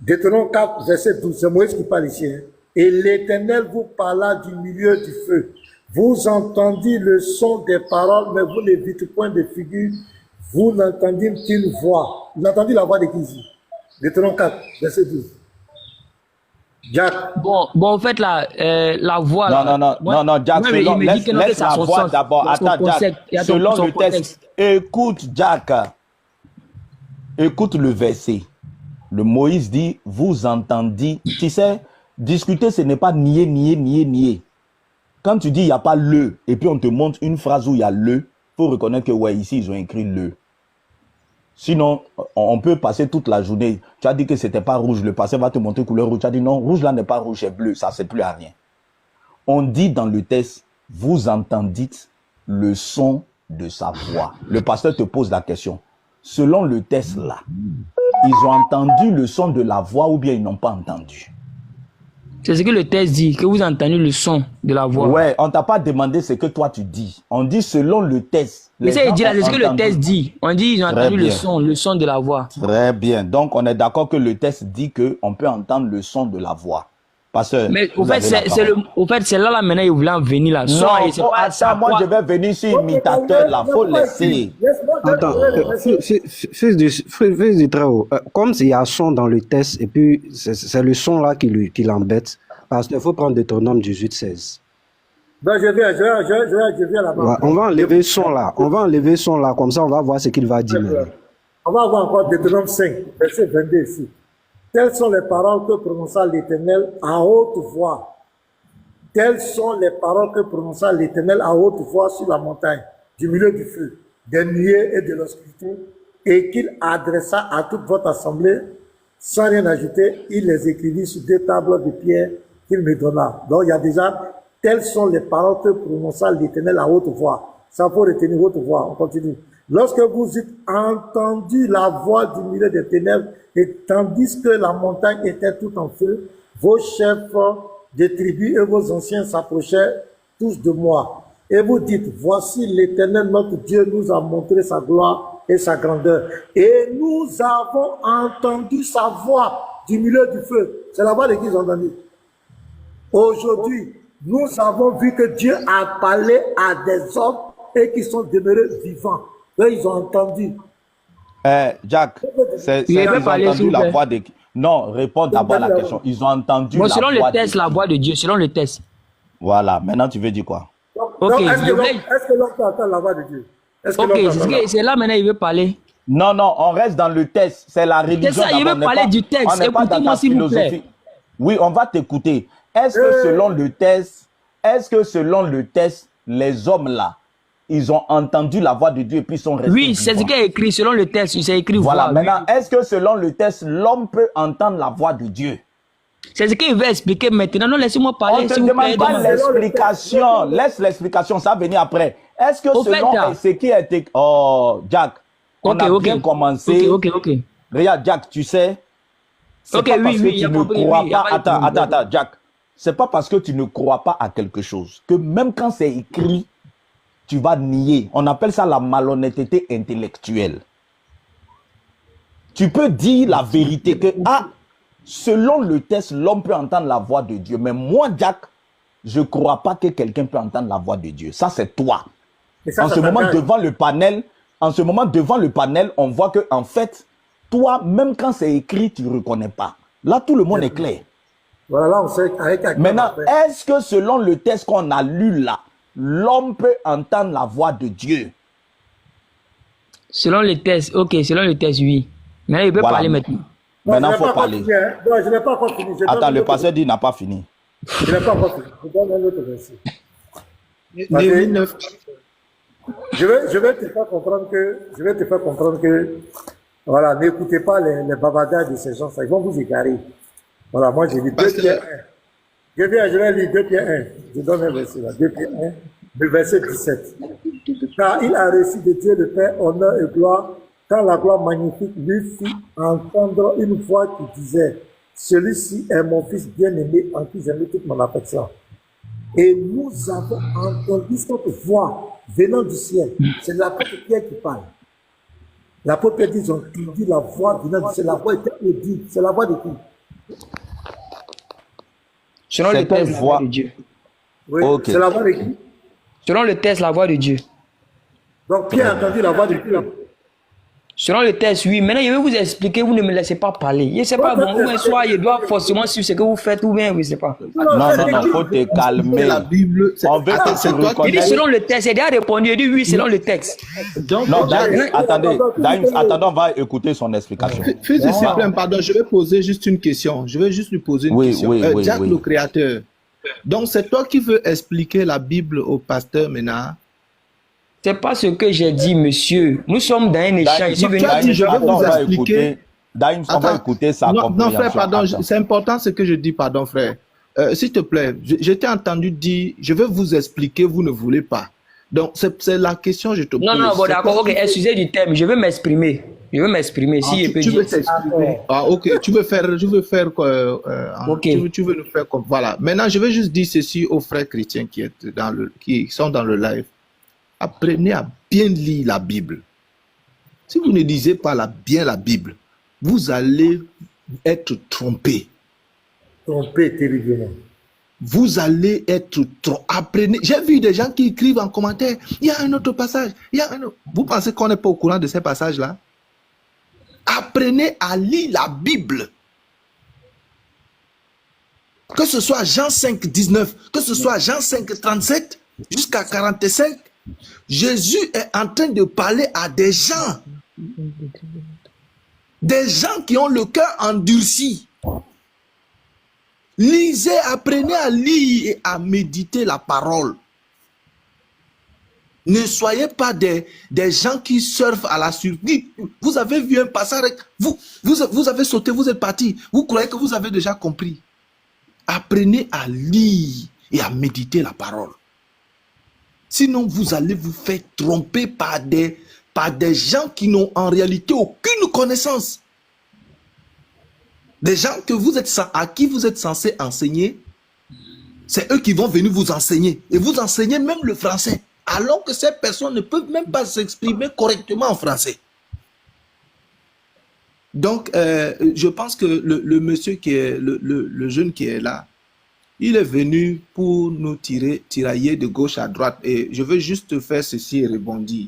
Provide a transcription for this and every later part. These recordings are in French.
Deutéronome 4, verset 12, c'est Moïse qui parle ici. Hein. Et l'Éternel vous parla du milieu du feu. Vous entendiez le son des paroles, mais vous ne vîtes point de figure. Vous n'entendiez qu'une voix. Vous entendez la voix de qui ici? Deutéronome 4, verset 12. Jack. Bon, en fait, la voix... Non, Jack, laisse la voix d'abord. Attends, Jack, selon le texte, écoute, Jack, écoute le verset. Le Moïse dit, vous entendez, tu sais, discuter, ce n'est pas nier. Quand tu dis, il n'y a pas le, et puis on te montre une phrase où il y a le, il faut reconnaître que, ouais, ici, ils ont écrit le. Sinon, on peut passer toute la journée. Tu as dit que c'était pas rouge, le passé va te montrer couleur rouge. Tu as dit non, rouge là n'est pas rouge, c'est bleu, ça c'est plus à rien. On dit dans le texte, vous entendîtes le son de sa voix. Le pasteur te pose la question. Selon le texte là, ils ont entendu le son de la voix ou bien ils n'ont pas entendu? C'est ce que le texte dit, que vous entendez le son de la voix. Ouais, on t'a pas demandé ce que toi tu dis. On dit selon le texte. Mais ça, c'est ce que le texte dit. On dit ils ont entendu le son de la voix. Très bien. Donc, on est d'accord que le texte dit qu'on peut entendre le son de la voix. Parce que mais au fait, c'est là maintenant, il voulait en venir là. Non, moi je vais venir sur imitateur là. Faut laisser. Attends, fils du travail. Comme il y a son dans le texte, et puis c'est le son là qui l'embête, parce qu'il faut prendre Deutéronome 18, 16. Ben, je viens là-bas. Ouais, on va enlever son là. Comme ça on va voir ce qu'il va dire. On va voir encore Deutéronome 5, verset 22 ici. Telles sont les paroles que prononça l'Éternel à haute voix. Telles sont les paroles que prononça l'Éternel à haute voix sur la montagne, du milieu du feu, des nuées et de l'obscurité, et qu'il adressa à toute votre assemblée, sans rien ajouter, il les écrivit sur 2 tables de pierre qu'il me donna. Donc il y a déjà, telles sont les paroles que prononça l'Éternel à haute voix. Ça faut retenir haute voix, on continue. Lorsque vous eûtes entendu la voix du milieu des ténèbres, et tandis que la montagne était tout en feu, vos chefs de tribus et vos anciens s'approchaient tous de moi. Et vous dites, voici l'Éternel notre Dieu nous a montré sa gloire et sa grandeur. Et nous avons entendu sa voix du milieu du feu. C'est la voix de qui ils ont entendu. Aujourd'hui, nous avons vu que Dieu a parlé à des hommes et qui sont demeurés vivants. Eux, ils ont entendu. Jack, ils ont entendu la voix de... Non, réponds d'abord à la question. Ils ont entendu la voix selon le texte, la voix de Dieu, selon le texte. Voilà, maintenant tu veux dire quoi? Ok, est-ce que l'homme peut entendre la voix de Dieu? Ok, c'est là maintenant il veut parler. Non, on reste dans le texte. C'est la religion. C'est ça, il veut parler du texte. Écoutez-moi s'il vous plaît. Oui, on va t'écouter. Est-ce que selon le texte, les hommes là, ils ont entendu la voix de Dieu et puis ils sont restés Oui, c'est ce qui est écrit selon le texte. C'est écrit voilà, voix. maintenant, est-ce que selon le texte, l'homme peut entendre la voix de Dieu? C'est ce qu'il veut expliquer maintenant. Non, laissez-moi parler. On ne te demande pas l'explication. Laisse l'explication, ça va venir après. Est-ce que selon ce qui a été... Oh, Jack, on a bien commencé. Ok. Regarde, Jack, tu sais... C'est pas parce que tu ne crois pas... Attends, Jack. C'est pas parce que tu ne crois pas à quelque chose que même quand c'est écrit, tu vas nier. On appelle ça la malhonnêteté intellectuelle. Tu peux dire la vérité que, selon le texte, l'homme peut entendre la voix de Dieu. Mais moi, Jack, je ne crois pas que quelqu'un peut entendre la voix de Dieu. Ça, c'est toi. En ce moment, devant le panel, on voit que, en fait, toi, même quand c'est écrit, tu ne reconnais pas. Là, tout le monde est clair. Voilà, là, on sait avec maintenant, est-ce que selon le texte qu'on a lu là, l'homme peut entendre la voix de Dieu? Selon le texte, ok, selon le texte, oui. Maintenant, il peut parler maintenant. Maintenant, il faut parler. Non, je n'ai pas encore fini. Attends, le pasteur dit qu'il n'a pas fini. Je n'ai pas encore fini. Je donne un autre verset. Je vais te faire comprendre que, voilà, n'écoutez pas les bavardages de ces gens, ça, ils vont vous égarer. Voilà, moi j'ai dit 2 Pierre 1. Je vais lire 2 Pierre 1. Je donne un verset là, 2 Pierre 1, le verset 17. Car il a reçu de Dieu le Père honneur et gloire, quand la gloire magnifique lui fit entendre une voix qui disait, celui-ci est mon fils bien-aimé en qui j'ai mis toute mon affection. Et nous avons entendu cette voix venant du ciel. C'est l'apôtre Pierre qui parle. L'apôtre Pierre dit, ils ont entendu la voix venant du ciel. La voix était audible. C'est la voix de qui? Selon le Certaines texte, la voix. voix de Dieu. Oui, Ok. c'est la voix de qui? Selon le texte, la voix de Dieu. Donc, Pierre a entendu la voix de Dieu. Selon le texte, oui. Maintenant, je vais vous expliquer, vous ne me laissez pas parler. Je ne sais pas, bon, ou un soir, je dois forcément suivre ce que vous faites, ou bien, je ne sais pas. Non, faut te calmer. La Bible, On veut que tu c'est toi qui Il dit reconnaisses. selon le texte, il a répondu, il dit oui, selon le texte. Donc, Non, Jack, Dimes, attendez, on va écouter son explication. fils de Cyprien, pardon, je vais poser juste une question. Je vais juste lui poser une Oui, question. oui, oui, Jack, oui. le créateur. Donc, c'est toi qui veux expliquer la Bible au pasteur maintenant. C'est pas ce que j'ai dit, monsieur. Nous sommes dans un échange. Je suis venu. Tu as dit, je vais Attends, vous on va expliquer. écouter. Dimes, on va Attends. écouter sa Non, compréhension. frère, pardon, Attends. c'est important ce que je dis, pardon, frère. S'il te plaît, je t'ai entendu dire, je vais vous expliquer, vous ne voulez pas. Donc, c'est la question que je te pose. Non, non, bon, C'est d'accord, toi ok, qui- excusez du thème. Je veux m'exprimer. Je veux m'exprimer. Si je peux tu dire. veux t'exprimer. Ah, ok, tu veux faire quoi Ok. tu veux nous faire comme voilà. Maintenant, je vais juste dire ceci aux frères chrétiens qui sont dans le live. Apprenez à bien lire la Bible. Si vous ne lisez pas bien la Bible, vous allez être trompé. Trompé terriblement. Vous allez être trop. Apprenez. J'ai vu des gens qui écrivent en commentaire, il y a un autre passage. Il y a un autre. Vous pensez qu'on n'est pas au courant de ces passages-là? Apprenez à lire la Bible. Que ce soit Jean 5, 19, que ce soit Jean 5, 37, jusqu'à 45, Jésus est en train de parler à des gens. Des gens qui ont le cœur endurci. Lisez, apprenez à lire et à méditer la parole. Ne soyez pas des gens qui surfent à la surprise. Vous avez vu un passage, vous avez sauté, vous êtes parti. Vous croyez que vous avez déjà compris. Apprenez à lire et à méditer la parole. Sinon, vous allez vous faire tromper par des gens qui n'ont en réalité aucune connaissance. Des gens à qui vous êtes censé enseigner, c'est eux qui vont venir vous enseigner. Et vous enseignez même le français. Alors que ces personnes ne peuvent même pas s'exprimer correctement en français. Donc, je pense que le monsieur qui est, le jeune qui est là, il est venu pour nous tirailler de gauche à droite. Et je veux juste faire ceci et rebondir.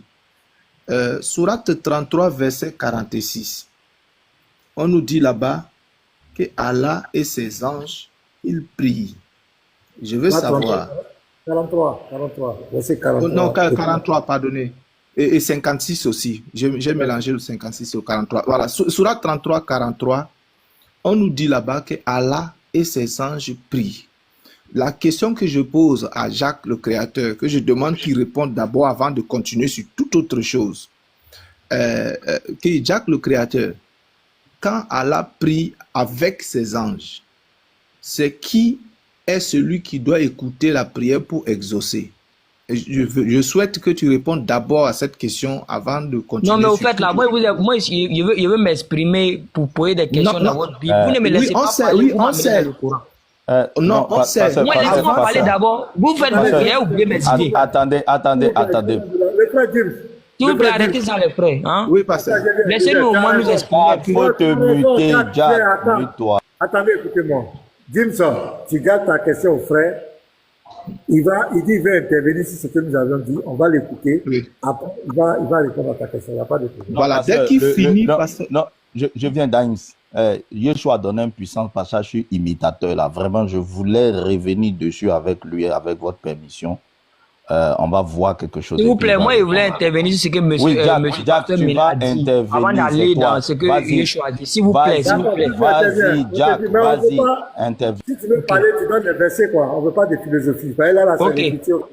Sourate 33, verset 46. On nous dit là-bas que Allah et ses anges, ils prient. Je veux savoir. 43, verset 43. Non, 43, pardonnez. Et 56 aussi. J'ai mélangé le 56 au 43. Voilà, Sourate 33, 43, on nous dit là-bas que Allah et ses anges prient. La question que je pose à Jacques le Créateur, que je demande qu'il réponde d'abord avant de continuer sur toute autre chose, que Jacques le Créateur, quand Allah prie avec ses anges, c'est qui est celui qui doit écouter la prière pour exaucer? Je souhaite que tu répondes d'abord à cette question avant de continuer. Non, mais au sur fait, tout là, autre. moi, je veux m'exprimer pour poser des questions Non, dans non. votre Bible. Vous ne me laissez Oui, on pas sait, parler. oui, vous on m'amenez sait. dans le courant. Non, on sait. Moi, laissez-moi parler d'abord. Vous faites vos prières, vous pouvez m'expliquer. Attendez. Le frère James. S'il vous plaît, arrêtez ça, les frères. Hein? Oui, pasteur. Laissez-nous au moins nous exprimer. Faut te muter, Jack. Mute-toi. Attendez, écoutez-moi. James, tu gardes ta question au frère. Il dit il va intervenir sur ce que nous avions dit. On va l'écouter. Oui. Après, il va répondre à ta question. Il n'y a pas de problème. Voilà, Parce dès que qu'il finit, non, pasteur. non, je viens d'Aïms. Yeshua a donné un puissant passage, je suis imitateur là. Vraiment, je voulais revenir dessus avec lui, avec votre permission. On va voir quelque chose. S'il vous et puis plaît, on va moi, je voir. voulais intervenir sur ce que monsieur, Oui, Jack, monsieur Jack, Pasteur tu Mela vas a dit intervenir, avant d'aller c'est toi. dans ce que Vas-y. Yeshua a dit. S'il vous plaît, s'il vous plaît. Vas-y, Jack, Mais on veut vas-y, pas- interviens. Si tu veux parler, tu donnes des versets, quoi. On ne veut pas de philosophie. Là, là, c'est Ok. l'écriture.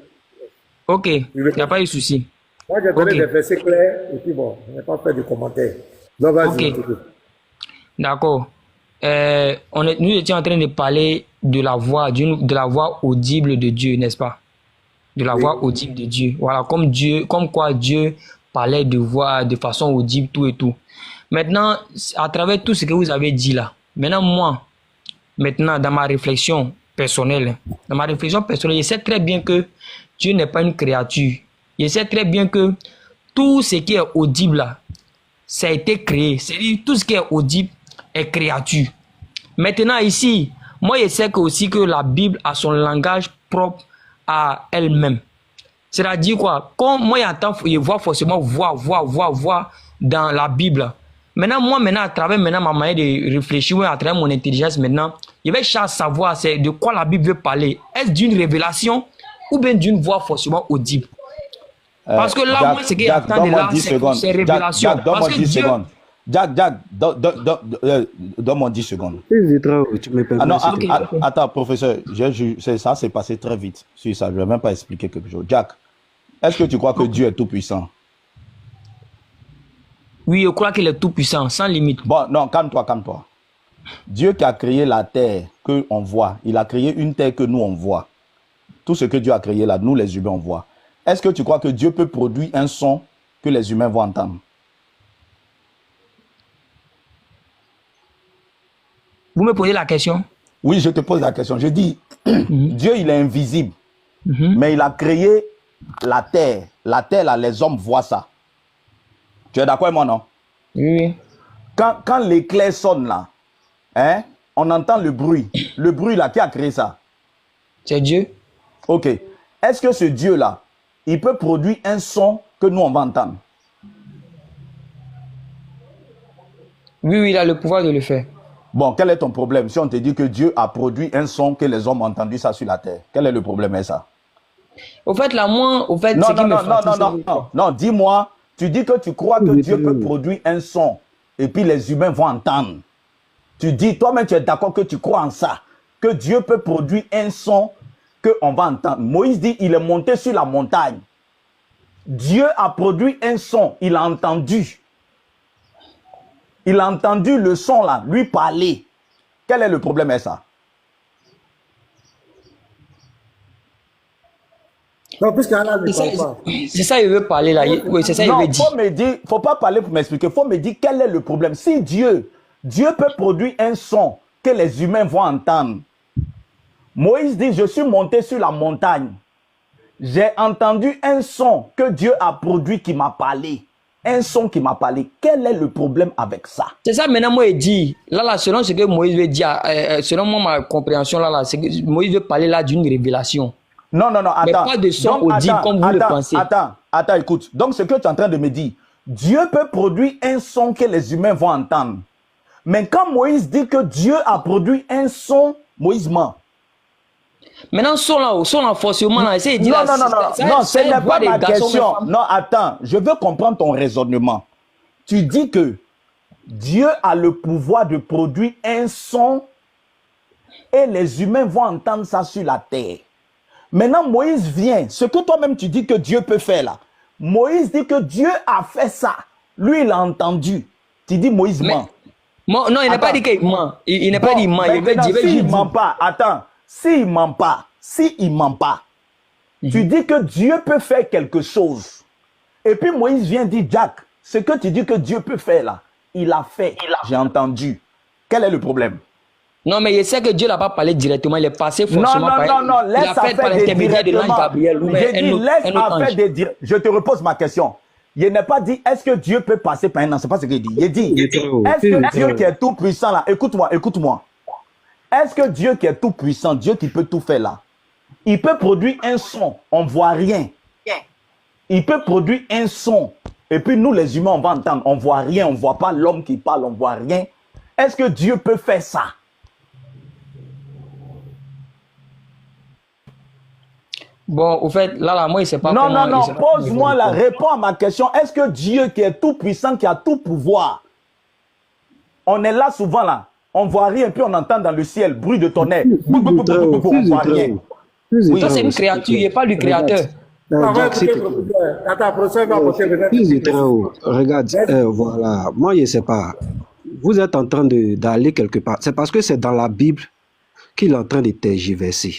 Ok, il n'y a pas de souci. Moi, j'ai donné Ok. des versets clairs, et puis bon, on n'a pas fait de commentaires. Donc, vas-y. Ok. D'accord. Nous étions en train de parler de la voix, de la voix audible de Dieu, n'est-ce pas? De la voix audible de Dieu. Voilà, comme quoi Dieu parlait de voix de façon audible, tout et tout. Maintenant, à travers tout ce que vous avez dit là, maintenant, dans ma réflexion personnelle, je sais très bien que Dieu n'est pas une créature. Je sais très bien que tout ce qui est audible là, ça a été créé. C'est-à-dire tout ce qui est audible est créature. Maintenant ici, Moi, je sais que aussi que la Bible a son langage propre à elle-même. C'est-à-dire quoi? Quand moi, je vois forcément voir dans la Bible. Maintenant, moi, à travers ma manière de réfléchir, à travers mon intelligence, maintenant, je vais chercher à savoir c'est de quoi la Bible veut parler. Est-ce d'une révélation ou bien d'une voix forcément audible? Parce que là, moi, ce qu'il y a de là, c'est révélation. Parce que Dieu... Jack, donne-moi 10 secondes. Tu me permets, attends, professeur, ça s'est passé très vite. Sur ça, je ne vais même pas expliquer quelque chose. Jack, est-ce que tu crois que Dieu est tout puissant? Oui, je crois qu'il est tout puissant, sans limite. Bon, non, calme-toi. Dieu qui a créé la terre que on voit, il a créé une terre que nous on voit. Tout ce que Dieu a créé là, nous les humains on voit. Est-ce que tu crois que Dieu peut produire un son que les humains vont entendre? Vous me posez la question? Oui, je te pose la question. Je dis, Dieu, il est invisible, mais il a créé la terre. La terre, là, les hommes voient ça. Tu es d'accord avec moi, non? Oui. Quand l'éclair sonne, là, hein, on entend le bruit. Le bruit, là, qui a créé ça? C'est Dieu. Ok. Est-ce que ce Dieu-là, il peut produire un son que nous, on va entendre? Oui, il a le pouvoir de le faire. Bon, quel est ton problème si on te dit que Dieu a produit un son que les hommes ont entendu ça sur la terre? Quel est le problème avec ça? Au fait, là, moi, non, dis-moi, tu dis que tu crois que Dieu peut produire un son et puis les humains vont entendre. Tu dis, toi-même, tu es d'accord que tu crois en ça, que Dieu peut produire un son qu'on va entendre. Moïse dit, il est monté sur la montagne. Dieu a produit un son, il a entendu. Il a entendu le son là, lui parler. Quel est le problème avec ça? Non, puisqu'Allah ne parle pas. C'est ça il veut parler là. Oui, c'est ça il veut dire. Faut pas parler pour m'expliquer. Il faut me dire quel est le problème. Si Dieu peut produire un son que les humains vont entendre. Moïse dit, je suis monté sur la montagne. J'ai entendu un son que Dieu a produit qui m'a parlé. Un son qui m'a parlé. Quel est le problème avec ça? C'est ça maintenant moi il dit. Là, selon ce que Moïse veut dire, selon moi, ma compréhension là, c'est que Moïse veut parler là d'une révélation. Non, attends. Mais pas de son audible comme vous le pensez. Attends, écoute. Donc, ce que tu es en train de me dire, Dieu peut produire un son que les humains vont entendre. Mais quand Moïse dit que Dieu a produit un son, Moïse ment. Maintenant, son là, forcément, là, essaye de dire... Non, ce n'est pas ma question. Non, attends, je veux comprendre ton raisonnement. Tu dis que Dieu a le pouvoir de produire un son et les humains vont entendre ça sur la terre. Maintenant, Moïse vient. Ce que toi-même tu dis que Dieu peut faire là. Moïse dit que Dieu a fait ça. Lui, il a entendu. Tu dis Moïse ment. Non, il n'a pas dit qu'il ment. Il n'a pas dit ment. Il ment pas. Attends. S'il ment pas, tu dis que Dieu peut faire quelque chose. Et puis Moïse vient dire, Jack, ce que tu dis que Dieu peut faire là, il a fait. J'ai entendu. Quel est le problème? Non, mais je sais que Dieu n'a pas parlé directement, il est passé forcément Non, laisse faire des directement. Je te repose ma question. Il n'a pas dit, est-ce que Dieu peut passer par un an? C'est pas ce qu'il dit. Il dit, est-ce que Dieu qui est tout puissant là, écoute-moi. Est-ce que Dieu qui est tout puissant, Dieu qui peut tout faire là, il peut produire un son, on ne voit rien. Il peut produire un son, et puis nous les humains on va entendre, on ne voit rien, on ne voit pas l'homme qui parle, on ne voit rien. Est-ce que Dieu peut faire ça? Bon, au fait, là, moi, il ne sait pas comment... Non, pose-moi la réponse à ma question. Est-ce que Dieu qui est tout puissant, qui a tout pouvoir, on est là souvent là, on ne voit rien, puis on entend dans le ciel, bruit de tonnerre. On ne voit rien. Ça, c'est une créature, il n'est pas le créateur. Attends, professeur va porter regarde, voilà. Moi, je ne sais pas. Vous êtes en train d'aller quelque part. C'est parce que c'est dans la Bible qu'il est en train de tergiverser.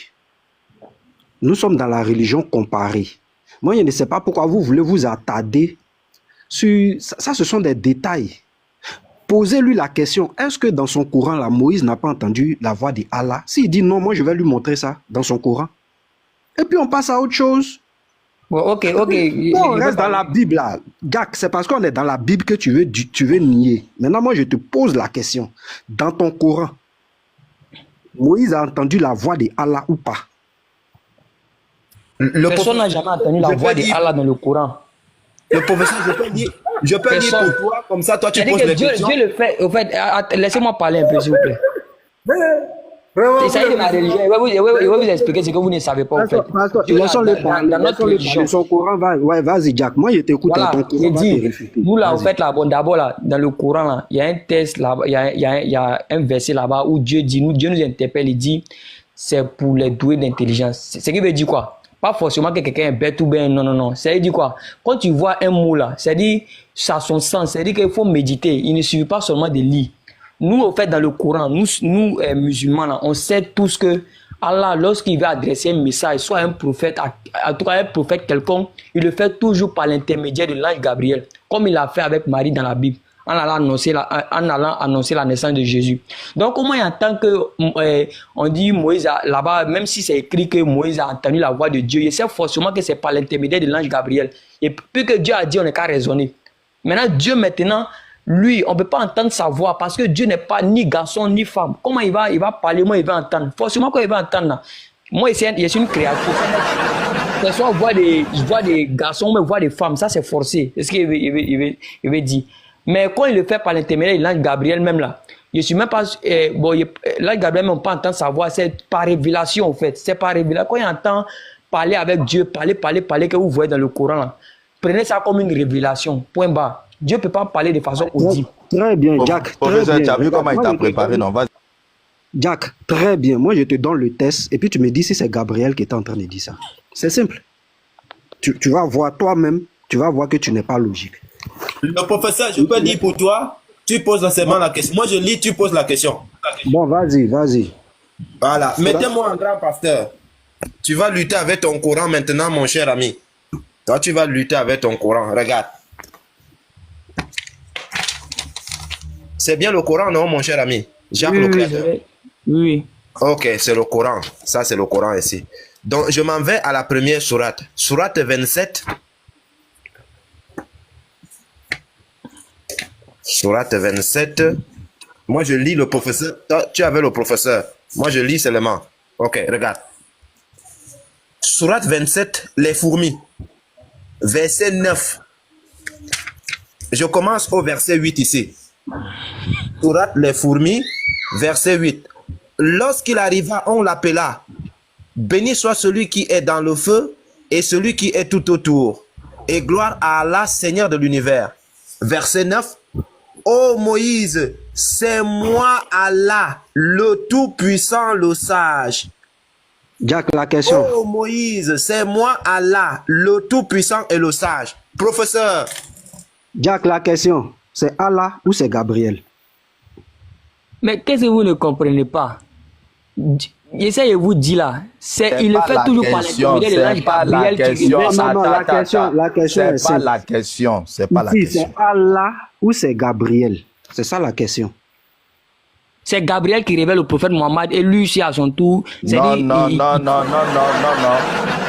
Nous sommes dans la religion comparée. Moi, je ne sais pas pourquoi vous voulez vous attarder sur... Ça, ce sont des détails. Posez-lui la question, est-ce que dans son Coran, là, Moïse n'a pas entendu la voix d'Allah? S'il dit non, moi je vais lui montrer ça dans son Coran. Et puis on passe à autre chose. Bon, ok. On reste dans la Bible là. Gak, c'est parce qu'on est dans la Bible que tu veux nier. Maintenant, moi je te pose la question. Dans ton Coran, Moïse a entendu la voix de Allah ou pas? Personne n'a jamais entendu la voix de Allah dans le Coran. Le professeur, je peux dire pour toi, comme ça, toi, tu poses les questions. Dieu le fait, au fait, laissez-moi parler un peu, s'il vous plaît. Il s'agit de la religion. Il va vous expliquer ce que vous ne savez pas, en fait. Laissons-le parler. Dans notre religion. Son Coran, vas-y, Jack. Moi, je t'écoute. Voilà, Ton Coran va te réfuter. nous, là, en fait, là, bon, d'abord, là, dans le Coran, là, il y a un texte, là, il y a un verset là-bas où Dieu nous interpelle, il dit, c'est pour les doués d'intelligence. Ce qui veut dire quoi? Pas forcément que quelqu'un est bête ou bien, non. Ça veut dire quoi? Quand tu vois un mot là, ça dit, ça a son sens, ça veut dire qu'il faut méditer. Il ne suffit pas seulement de lire. Nous, au fait, dans le Coran, nous musulmans, là, on sait tous que Allah, lorsqu'il veut adresser un message, soit un prophète, en tout cas un prophète quelconque, il le fait toujours par l'intermédiaire de l'ange Gabriel, comme il l'a fait avec Marie dans la Bible, en allant annoncer la naissance de Jésus. Donc, comment il entend que, on dit Moïse, là-bas, même si c'est écrit que Moïse a entendu la voix de Dieu, il sait forcément que c'est par l'intermédiaire de l'ange Gabriel. Et puis que Dieu a dit, on n'est qu'à raisonner. Maintenant, Dieu, lui, on ne peut pas entendre sa voix parce que Dieu n'est pas ni garçon ni femme. Comment il va parler, moi, il va entendre. Forcément, quand il va entendre, là, moi, c'est une créature. Que soit voix des garçons, mais voix des femmes, ça c'est forcé. C'est ce qu'il veut dire. Mais quand il le fait par l'intermédiaire de l'ange Gabriel, même là, je suis même pas. L'ange Gabriel, même pas entendre sa voix, c'est par révélation, en fait. C'est par révélation. Quand il entend parler avec Dieu, parler, que vous voyez dans le Coran, là, prenez ça comme une révélation. Point barre. Dieu ne peut pas parler de façon audible. Très bien, Jack. Professeur, tu as vu comment il t'a préparé, non? Vas-y. Jack, très bien. Moi, je te donne le test et puis tu me dis si c'est Gabriel qui est en train de dire ça. C'est simple. Tu vas voir toi-même, tu vas voir que tu n'es pas logique. Le professeur, je peux dire pour toi, tu poses seulement la question. Moi, je lis, tu poses la question. Bon, vas-y. Voilà. Mettez-moi en grand pasteur. Tu vas lutter avec ton Coran maintenant, mon cher ami. Toi, tu vas lutter avec ton Coran. Regarde. C'est bien le Coran, non, mon cher ami? Jacques le Créateur. Oui. Ok, c'est le Coran. Ça, c'est le Coran ici. Donc, je m'en vais à la première sourate. Sourate 27. Sourate 27. Moi, je lis le professeur. Toi, tu avais le professeur. Moi, je lis seulement. Ok, regarde. Sourate 27, les fourmis. Verset 9. Je commence au verset 8 ici. Sourate les fourmis, verset 8. Lorsqu'il arriva, on l'appela. Béni soit celui qui est dans le feu et celui qui est tout autour. Et gloire à Allah, Seigneur de l'univers. Verset 9. Ô Moïse, c'est moi Allah, le tout-puissant, le sage. Jack, la question. Oh Moïse, c'est moi Allah, le tout-puissant et le sage. Professeur. Jack, la question. C'est Allah ou c'est Gabriel? Mais qu'est-ce que vous ne comprenez pas? J'essaie de vous dire là. Il le fait toujours par l'intermédiaire de l'ange Gabriel qui la question c'est pas la question. C'est pas la question. C'est Allah ou c'est Gabriel? C'est ça la question. C'est Gabriel qui révèle le prophète Mohammed et lui aussi à son tour. Non.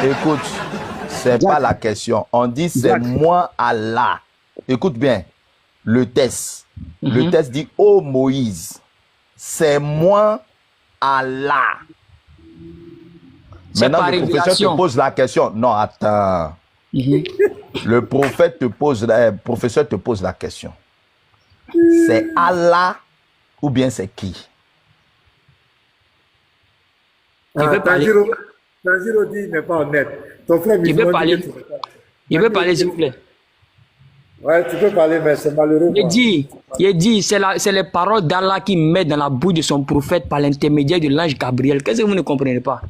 Écoute, c'est pas la question. On dit c'est moi Allah. Écoute bien, le test. Le test dit, ô Moïse, c'est moi Allah. Maintenant, le professeur te pose la question. Non, attends. Le prophète professeur te pose la question. C'est Allah ou bien c'est qui? Tanjiro dit n'est pas honnête. Ton frère il veut parler. Il veut parler, s'il vous plaît. Ouais, tu peux parler, mais c'est malheureux. Il dit, c'est les paroles d'Allah qui met dans la bouche de son prophète par l'intermédiaire de l'ange Gabriel. Qu'est-ce que vous ne comprenez pas?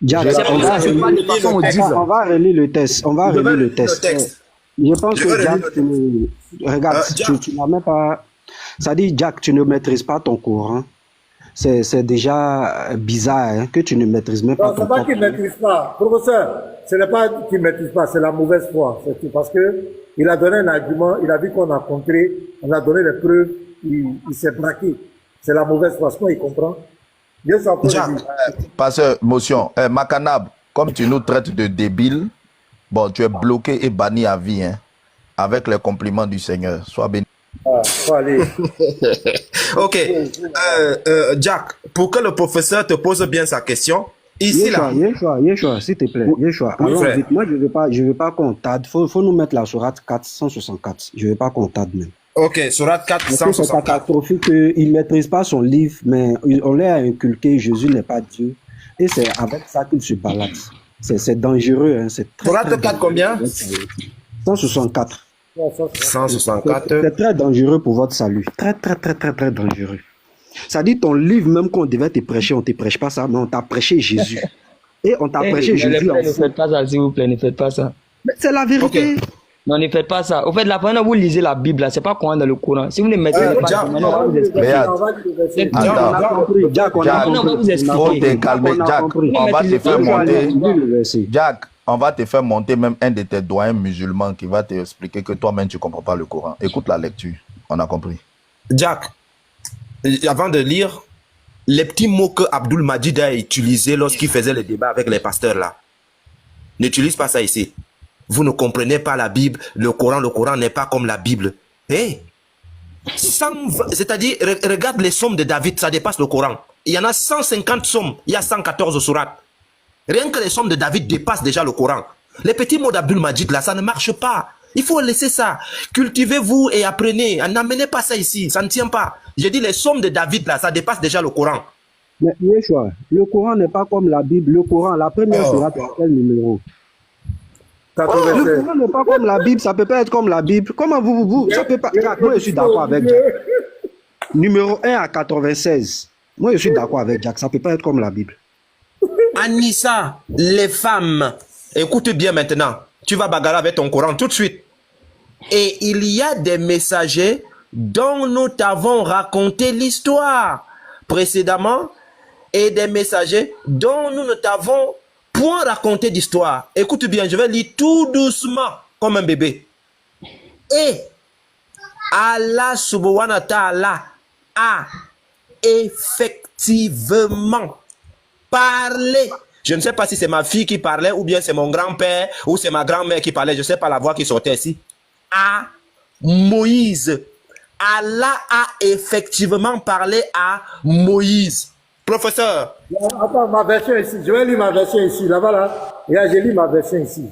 Jack, on va relire le test. Je pense que Jack, regarde, tu n'as même pas. Ça dit, Jack, tu ne maîtrises pas ton Coran. C'est déjà bizarre hein, que tu ne maîtrises même pas ton Coran. Non, c'est pas qu'il ne maîtrise pas. Professeur, ce n'est pas qu'il ne maîtrise pas, c'est la mauvaise foi. C'est tout. Parce qu'il a donné un argument, il a vu qu'on a contré, on a donné les preuves, il s'est braqué. C'est la mauvaise foi. Sinon, il comprend. Pasteur, motion. Makanab, comme tu nous traites de débiles, bon, tu es bloqué et banni à vie, hein, avec les compliments du Seigneur. Sois béni. Faut aller. Ok. Jack, pour que le professeur te pose bien sa question, ici là. Yeshua, s'il te plaît. Yeshua, Oui, allons frère. vite. Moi, je veux pas qu'on tarde. Faut nous mettre la sourate 464. Je veux pas qu'on tarde même. Ok, Sourate Parce que c'est 464. catastrophique qu'il ne maîtrise pas son livre, mais on leur a inculqué Jésus n'est pas Dieu. Et c'est avec ça qu'il se balade. C'est dangereux. Hein. C'est très, Sourate très 4 combien? 164. 164. C'est très dangereux pour votre salut. Très, très, très, très, très dangereux. Ça dit ton livre, même qu'on devait te prêcher, on ne te prêche pas ça, mais on t'a prêché Jésus. Et on t'a prêché Jésus en Ne fou. faites pas ça, s'il vous plaît, ne faites pas ça. Mais c'est la vérité. Ok. Non, ne faites pas ça. Au fait, la première fois, vous lisez la Bible, là, c'est pas Coran dans le Coran. Si vous ne maîtrisez pas, Jack, maintenant, on va vous expliquer. Regarde. On va dire le verset. C'est- On a compris. Jack, on a Jack, on va vous compris. expliquer. Faut te calmer, On a Jack. compris. On va te faire monter. Lis le verset. Jack, on va te faire monter même un de tes doyens musulmans qui va te expliquer que toi-même tu ne comprends pas le Coran. Écoute la lecture. On a compris. Jack, avant de lire, les petits mots que Abdul Majid a utilisés lorsqu'il faisait le débat avec les pasteurs là, n'utilise pas ça ici. Vous ne comprenez pas la Bible, le Coran n'est pas comme la Bible. Hey, c'est-à-dire, regarde les psaumes de David, ça dépasse le Coran. Il y en a 150 psaumes, il y a 114 sourates. Rien que les psaumes de David dépassent déjà le Coran. Les petits mots d'Abdul Majid là, ça ne marche pas. Il faut laisser ça. Cultivez-vous et apprenez. N'amenez pas ça ici, ça ne tient pas. J'ai dit les psaumes de David là, ça dépasse déjà le Coran. Mais Yeshua, le Coran n'est pas comme la Bible. Le Coran, la première sourate, c'est quel numéro? Le 87. Coran n'est pas comme la Bible, ça peut pas être comme la Bible. Comment vous ça peut pas. Jack, moi je suis d'accord avec Jack. Numéro 1 à 96. Moi je suis d'accord avec Jack, ça peut pas être comme la Bible. Anissa, les femmes, écoute bien maintenant. Tu vas bagarrer avec ton Coran tout de suite. Et il y a des messagers dont nous t'avons raconté l'histoire précédemment et des messagers dont nous ne t'avons point raconté d'histoire. Écoute bien, je vais lire tout doucement comme un bébé. Et Allah subhanahu wa ta'ala a effectivement parlé. Je ne sais pas si c'est ma fille qui parlait ou bien c'est mon grand-père ou c'est ma grand-mère qui parlait. Je ne sais pas la voix qui sortait ici. À Moïse. Allah a effectivement parlé à Moïse. Professeur. Attends, ma version ici. Je vais lire ma version ici. Là-bas, là. Regarde, j'ai lu ma version ici.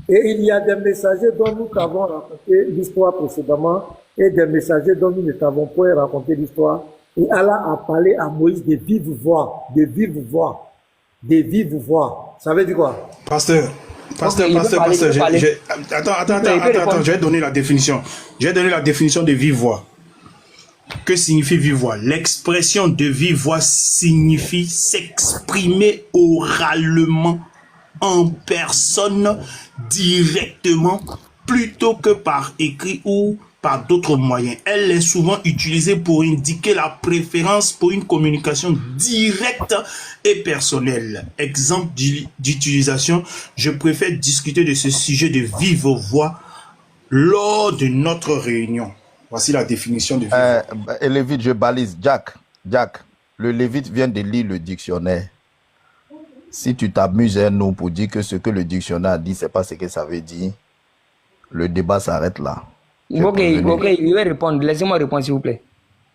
Et il y a des messagers dont nous t'avons raconté l'histoire précédemment et des messagers dont nous ne t'avons point raconté l'histoire. Et Allah a parlé à Moïse de vive voix. De vive voix. De vive voix. Ça veut dire quoi? Pasteur, Attends, je vais donner la définition. Je vais donner la définition de vive voix. Que signifie vive voix? L'expression de vive voix signifie s'exprimer oralement en personne directement plutôt que par écrit ou par d'autres moyens. Elle est souvent utilisée pour indiquer la préférence pour une communication directe et personnelle. Exemple d'utilisation, je préfère discuter de ce sujet de vive voix lors de notre réunion. Voici la définition de vive voix. Et Lévite, je balise. Jack, le Lévite vient de lire le dictionnaire. Si tu t'amuses à nous pour dire que ce que le dictionnaire a dit, c'est pas ce que ça veut dire, le débat s'arrête là. Ok, je vais répondre. Laissez-moi répondre, s'il vous plaît.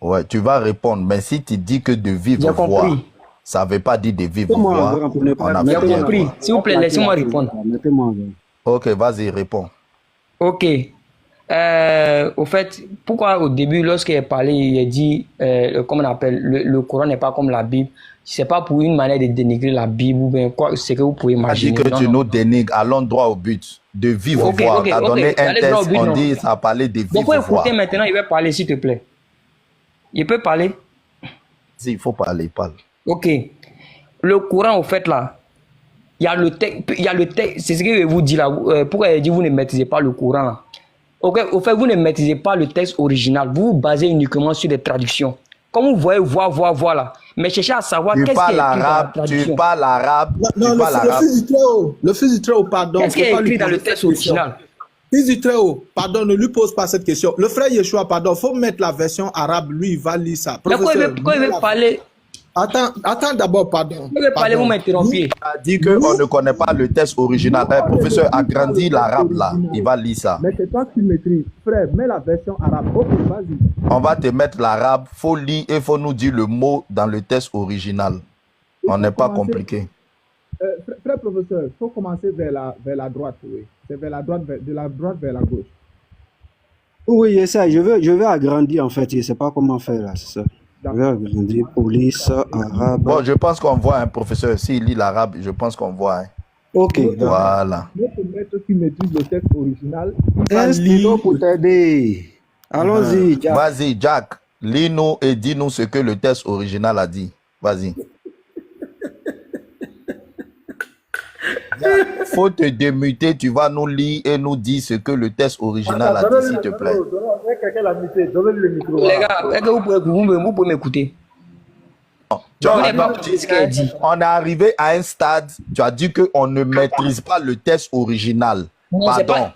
Ouais, tu vas répondre, mais si tu dis que de vive J'ai voix, compris. ça ne veut pas dire de vive voix, on a J'ai fait compris. S'il vous plaît, laissez-moi répondre. Ok, vas-y, réponds. Ok. Au fait, pourquoi au début, lorsqu'il a parlé, il a dit, comment on appelle, le Coran n'est pas comme la Bible. C'est pas pour une manière de dénigrer la Bible ou bien quoi, c'est que vous pouvez imaginer. On dit que tu nous dénigres, allons droit au but. De vive voix. Tu as donné un test, on dit ça a parlé de vive voix. Pourquoi écouter maintenant, il va parler, s'il te plaît. Il peut parler? Si, il faut parler, parle. Ok. Le Coran, au fait, là, il y a le texte, c'est ce que je vous dis là. Pourquoi il dit vous ne maîtrisez pas le Coran là? Ok, au fait, vous ne maîtrisez pas le texte original. Vous vous basez uniquement sur des traductions. Comme vous voyez, voir là. Mais cherchez à savoir qu'est-ce qui est écrit dans la traduction. Tu parles arabe. Non, le fils du Très-Haut, pardon. Qu'est-ce qui est écrit dans le texte original? Fils du Très-Haut, pardon, ne lui pose pas cette question. Le frère Yeshua, pardon, il faut mettre la version arabe, lui, il va lire ça. Mais pourquoi il veut parler? Attends d'abord, pardon. Vous pouvez parler, vous m'interrompez. Il a dit qu'on ne connaît pas le texte original. Le professeur a grandi l'arabe là. Il va lire ça. Mais c'est toi qui maîtrises. Frère, mets la version arabe. Ok, vas-y. On va te mettre l'arabe. Faut lire et faut nous dire le mot dans le texte original. On n'est pas compliqué. Frère professeur, il faut commencer vers la droite. Oui. C'est vers la droite, de la droite vers la gauche. Oui, c'est ça. Je veux agrandir en fait. Je ne sais pas comment faire là, c'est ça. Je veux agrandir police arabe. Bon, je pense qu'on voit un professeur. S'il lit l'arabe, je pense qu'on voit. Hein. Ok. Voilà. Notre maître qui maîtrise le texte original. Un stylo pour t'aider. Allons-y, Jack. Vas-y, Jack. Lis-nous et dis-nous ce que le texte original a dit. Vas-y. Faut te démuter, tu vas nous lire et nous dire ce que le texte original a dit, s'il te plaît. Quelqu'un l'a muté, donnez le micro. Les gars, est-ce que vous pouvez m'écouter? On est arrivé à un stade, tu as dit qu'on ne maîtrise pas le texte original. Pardon.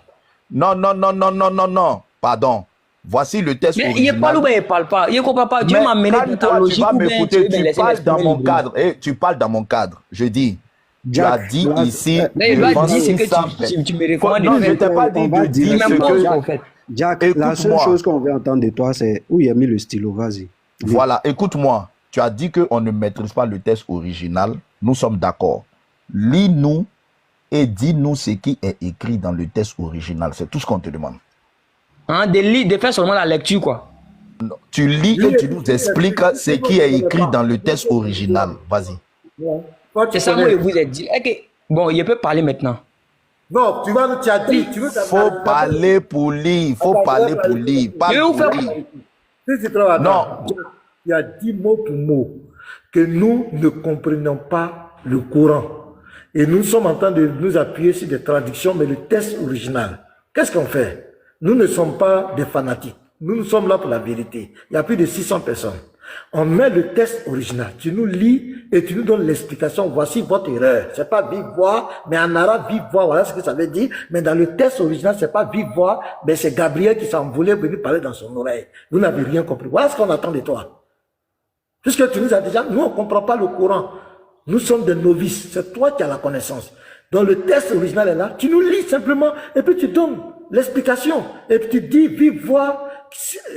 Non. Pardon. Voici le texte original. Il parle ou bien il parle pas? Il ne comprend pas. Dieu m'a mené dans ta logique. Tu vas m'écouter, tu parles dans mon cadre. Tu parles dans mon cadre. Je dis. Tu as dit ici. Il va dire ce que tu me recommandes. Non, je ne t'ai pas dit de dire ce que. Jack, la seule chose qu'on veut entendre de toi, c'est où il a mis le stylo. Vas-y. Voilà, écoute-moi. Tu as dit qu'on ne maîtrise pas le texte original. Nous sommes d'accord. Lis-nous et dis-nous ce qui est écrit dans le texte original. C'est tout ce qu'on te demande. Hein, de faire seulement la lecture, quoi. Non, tu lis et tu nous expliques ce qui est écrit dans le texte original. Vas-y. C'est ça que je vous ai dit. Bon, il peut parler maintenant. Non, tu vas nous dire. Faut parler pour lire. Faut parler pour lire. Parle pour lire. Non. Il y a 10 mots pour mot que nous ne comprenons pas le Coran. Et nous sommes en train de nous appuyer sur des traductions, mais le texte original. Qu'est-ce qu'on fait? Nous ne sommes pas des fanatiques. Nous sommes là pour la vérité. Il y a plus de 600 personnes. On met le texte original. Tu nous lis et tu nous donnes l'explication. Voici votre erreur. C'est pas vive voix, mais en arabe, vive voix. Voilà ce que ça veut dire. Mais dans le texte original, c'est pas vive voix, mais c'est Gabriel qui s'est envolé venir parler dans son oreille. Vous n'avez rien compris. Voilà ce qu'on attend de toi. Puisque tu nous as déjà, nous on ne comprend pas le Coran. Nous sommes des novices. C'est toi qui as la connaissance. Donc le texte original est là. Tu nous lis simplement et puis tu donnes l'explication. Et puis tu dis vive voix.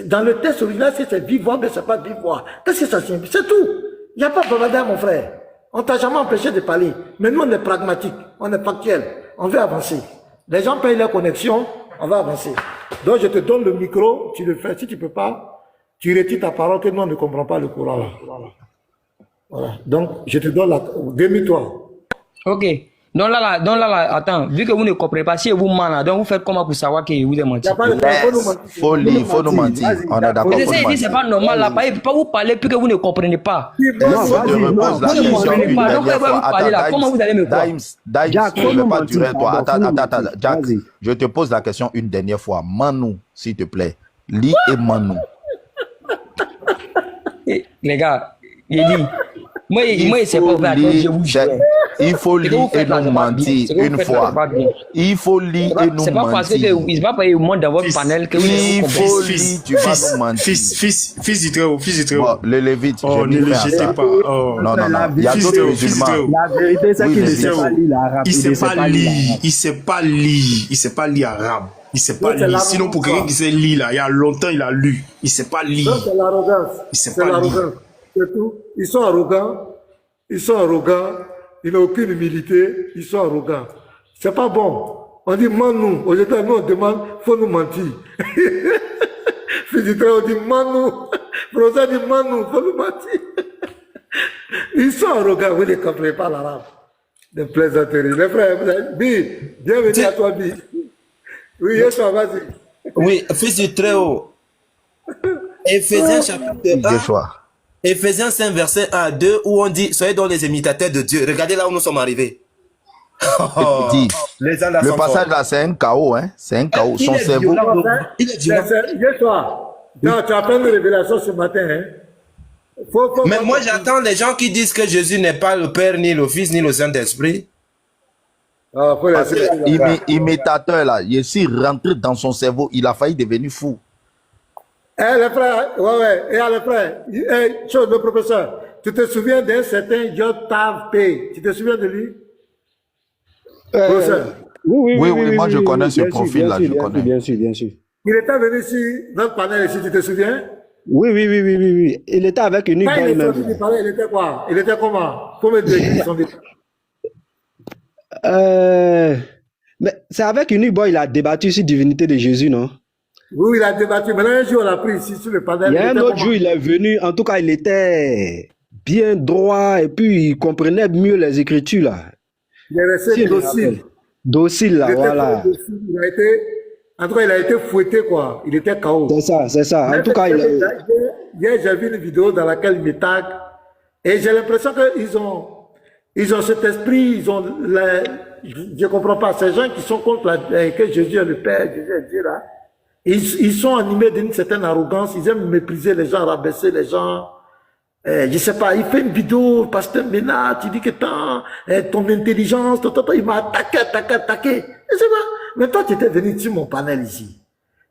Dans le texte original, si c'est vive voix, mais c'est pas vive voix. Qu'est-ce que ça signifie? C'est tout. Il n'y a pas de bavardage, mon frère. On t'a jamais empêché de parler. Mais nous, on est pragmatique. On est factuel. On veut avancer. Les gens payent leur connexion. On va avancer. Donc je te donne le micro. Tu le fais. Si tu ne peux pas, tu retires ta parole que nous, on ne comprend pas le Coran. Voilà. Donc, je te donne la... Démie-toi. Ok. Donc là, attends, vu que vous ne comprenez pas, si vous mentez, donc vous faites comment pour savoir que vous êtes menti? Faut nous mentir. On est d'accord. C'est pas normal là, il ne peut pas vous parler puis que vous ne comprenez pas. Non, je te repose la question une dernière fois. Attends, comment vous allez me croire? Jack, je ne vais pas durer toi. Attends, Jack, je te pose la question une dernière fois. Mens-nous, s'il te plaît. Lis et mens-nous. Les gars, il dit... Moi, c'est pas ouvert, je vous jure. Il faut lire et nous mentir une fois. Il faut lire et nous mentir. C'est pas parce que il va pas y avoir dans votre panel que vous il faut lire, tu vas nous mentir. Fils du très-haut. Bon, le Lévite, oh, ne le jetez pas. Oh. Non. Il y a d'autres musulmans. La vérité, c'est qu'il ne sait pas lire l'arabe. Il ne sait pas lire arabe. Il sait pas lire. Sinon, pour quelqu'un qui sait lire, là, il y a longtemps, il a lu. Il sait pas lire. C'est l'arrogance. Il sait pas lire. C'est tout. Ils sont arrogants. Ils n'ont aucune humilité. Ils sont arrogants. C'est pas bon. On dit mens-nous. Aux États, nous on demande, faut nous mentir. Physiquement, on dit mens-nous. Français dit mens-nous, faut nous mentir. Ils sont arrogants. Vous ne comprenez pas l'arabe. Des plaisanteries. Les frères, Bi, bienvenue à toi, Bi. Oui, Yeshua, vas-y. Oui, fils du Très-Haut. Éphésiens chapitre 1. Éphésiens 5, verset 1 à 2, où on dit, soyez donc les imitateurs de Dieu. Regardez là où nous sommes arrivés. Le passage là, c'est un chaos, hein. C'est un chaos. Son cerveau. Il est violent. Non, tu as plein de révélations ce matin, hein. Mais moi, j'attends les gens qui disent que Jésus n'est pas le Père, ni le Fils, ni le Saint-Esprit. Imitateur là, il est rentré dans son cerveau, il a failli devenir fou. Les frères, ouais, et les frères, le professeur, tu te souviens d'un certain J.P. Tu te souviens de lui? Professeur. Oui, moi je connais ce profil-là, je connais. Bien sûr. Il était venu sur notre panel ici, tu te souviens? Oui. Il était avec une Quand il boy est sorti même. du panel, il était quoi? Il était comment? Combien de degrés sont Mais c'est avec une boy, il a débattu sur divinité de Jésus, non? Oui, il a débattu. Maintenant, un jour, on l'a pris ici sur le panel. Il y a un était autre comment? jour, il est venu. En tout cas, il était bien droit et puis il comprenait mieux les Écritures, là. Il est resté Si, docile. Docile, là, Il était voilà. très docile. En tout cas, il a été fouetté, quoi. Il était KO. C'est ça. En tout cas, Hier, j'ai vu une vidéo dans laquelle il me tag. Et j'ai l'impression qu'ils ont cet esprit, je ne comprends pas. Ces gens qui sont contre que Jésus est le Père, Jésus est Dieu, là. Ils sont animés d'une certaine arrogance. Ils aiment mépriser les gens, rabaisser les gens. Je sais pas, il fait une vidéo, pasteur Ménard, tu dis que ton intelligence, il m'a attaqué. Je sais pas. Mais toi, tu étais venu sur mon panel ici.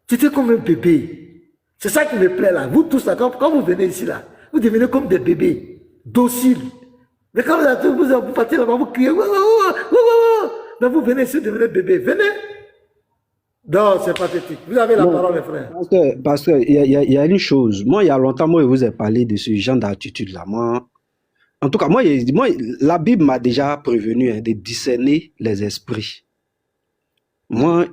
Tu étais comme un bébé. C'est ça qui me plaît là. Vous tous là, quand vous venez ici là, vous devenez comme des bébés, dociles. Mais quand vous partez là-bas, vous criez, donc vous venez ici, vous devenez bébé. Venez. Non, c'est pathétique. Vous avez la parole, mes frères. Parce que il y a une chose. Moi, il y a longtemps, moi, je vous ai parlé de ce genre d'attitude-là. Moi, en tout cas, moi, la Bible m'a déjà prévenu de discerner les esprits. Moi,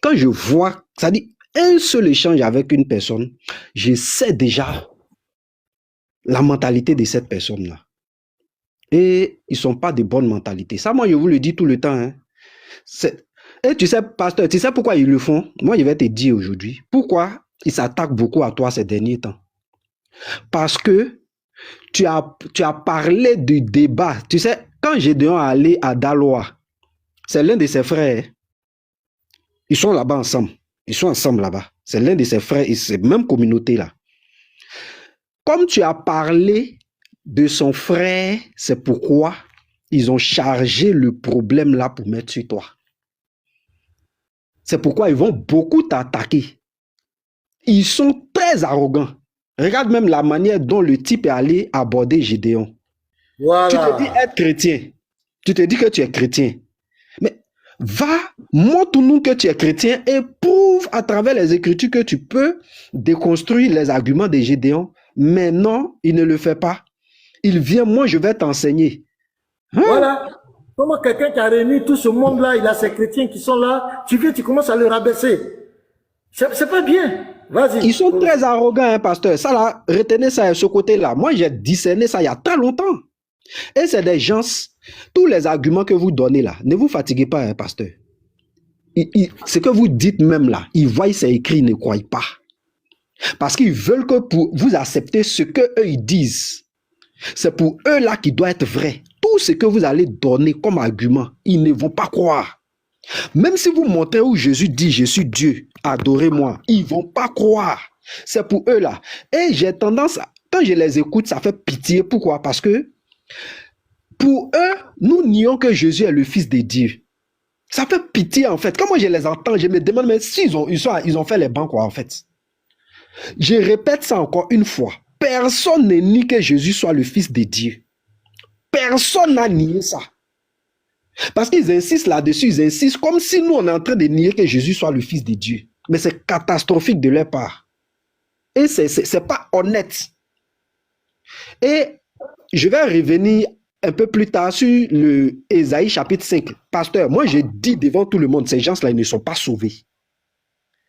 quand je vois, ça dit, un seul échange avec une personne, je sais déjà la mentalité de cette personne-là. Et ils ne sont pas de bonnes mentalités. Ça, moi, je vous le dis tout le temps. Hein. Et tu sais, pasteur, tu sais pourquoi ils le font? Moi, je vais te dire aujourd'hui. Pourquoi ils s'attaquent beaucoup à toi ces derniers temps? Parce que tu as parlé du débat. Tu sais, quand Gédéon est allé à Daloa, c'est l'un de ses frères. Ils sont là-bas ensemble. Ils sont ensemble là-bas. C'est l'un de ses frères et cette même communauté-là. Comme tu as parlé de son frère, c'est pourquoi ils ont chargé le problème là pour mettre sur toi. C'est pourquoi ils vont beaucoup t'attaquer. Ils sont très arrogants. Regarde même la manière dont le type est allé aborder Gédéon. Voilà. Tu te dis être chrétien. Tu te dis que tu es chrétien. Mais va, montre-nous que tu es chrétien et prouve à travers les Écritures que tu peux déconstruire les arguments de Gédéon. Mais non, il ne le fait pas. Il vient, moi je vais t'enseigner. Hein? Voilà. Comment quelqu'un qui a réuni tout ce monde-là, il a ses chrétiens qui sont là, tu viens, tu commences à le rabaisser. C'est pas bien. Vas-y. Ils sont très arrogants, hein, pasteur. Ça là, retenez ça, ce côté-là. Moi, j'ai discerné ça il y a très longtemps. Et c'est des gens, tous les arguments que vous donnez là, ne vous fatiguez pas, hein, pasteur. Ce que vous dites même là, ils voient c'est écrit, ils ne croient pas. Parce qu'ils veulent que pour vous accepter ce que eux ils disent. C'est pour eux là qui doit être vrai. Tout ce que vous allez donner comme argument, ils ne vont pas croire. Même si vous montrez où Jésus dit, je suis Dieu, adorez-moi, ils ne vont pas croire. C'est pour eux là. Et j'ai tendance, quand je les écoute, ça fait pitié. Pourquoi? Parce que pour eux, nous nions que Jésus est le Fils de Dieu. Ça fait pitié en fait. Quand moi je les entends, je me demande, mais s'ils ont fait les bancs quoi en fait. Je répète ça encore une fois. Personne ne nie que Jésus soit le Fils de Dieu. Personne n'a nié ça. Parce qu'ils insistent là-dessus, ils insistent comme si nous on est en train de nier que Jésus soit le Fils de Dieu. Mais c'est catastrophique de leur part. Et c'est pas honnête. Et je vais revenir un peu plus tard sur le Ésaïe chapitre 5. Pasteur, moi je dis devant tout le monde, ces gens-là ils ne sont pas sauvés.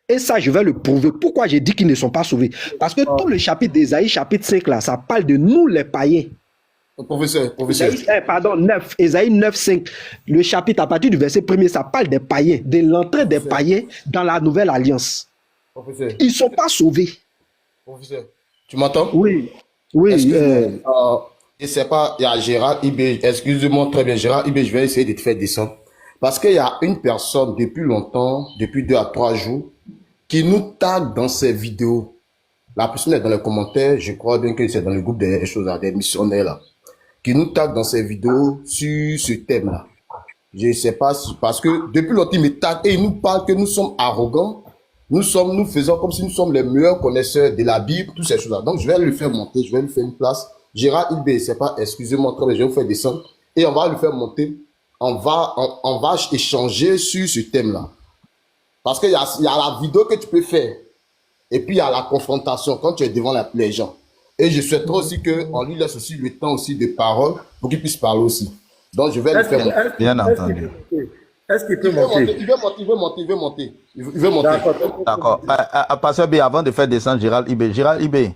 Et ça, je vais le prouver. Pourquoi j'ai dit qu'ils ne sont pas sauvés? Parce que tout le chapitre d'Ésaïe, chapitre 5, là, ça parle de nous, les païens. Professeur. Pardon, 9, Ésaïe 9, 5. Le chapitre, à partir du verset 1er, ça parle des païens, de l'entrée des païens dans la nouvelle alliance. Professeur. Ils ne sont pas sauvés. Professeur, tu m'entends? Oui. Je sais pas, il y a Gérard Ibé, excusez-moi très bien, Gérard Ibé, je vais essayer de te faire descendre. Parce qu'il y a une personne depuis longtemps, depuis 2 à 3 jours, qui nous tague dans ses vidéos. La personne est dans les commentaires, je crois bien que c'est dans le groupe des choses, des missionnaires là, qui nous tague dans ses vidéos sur ce thème-là. Je ne sais pas si, parce que depuis longtemps, il me tague et il nous parle que nous sommes arrogants. Nous faisons comme si nous sommes les meilleurs connaisseurs de la Bible, toutes ces choses-là. Donc, je vais le faire monter, je vais lui faire une place Gérard Ibé, c'est pas, excusez-moi, je vais vous faire descendre et on va le faire monter. On va échanger sur ce thème-là. Parce qu'il y a la vidéo que tu peux faire et puis il y a la confrontation quand tu es devant les gens. Et je souhaiterais aussi qu'on lui laisse aussi le temps aussi de parole pour qu'il puisse parler aussi. Donc je vais le faire monter. Bien entendu. Est-ce qu'il peut monter? Il veut monter. D'accord. Pasteur B, avant de faire descendre Gérald Ibé,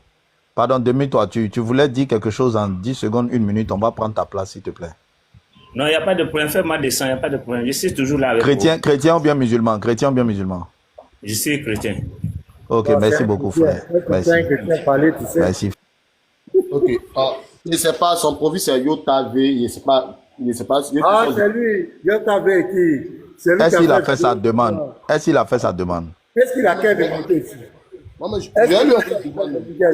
pardon, demi-toi, tu voulais dire quelque chose en 10 secondes, 1 minute, on va prendre ta place, s'il te plaît. Non, il n'y a pas de problème, fais-moi descendre, il n'y a pas de problème. Je suis toujours là avec chrétien, vous. Chrétien ou bien musulman? Chrétien ou bien musulman? Je suis chrétien. Ok, merci beaucoup, frère. Merci. Merci. Ok. Je ne sais pas, son profil c'est Yotavé, je ne sais pas. Ah, c'est lui, Yotavé qui. Est-ce qu'il a fait sa demande? Est-ce qu'il a fait sa demande? Qu'est-ce qu'il a qu'à demander ici? Il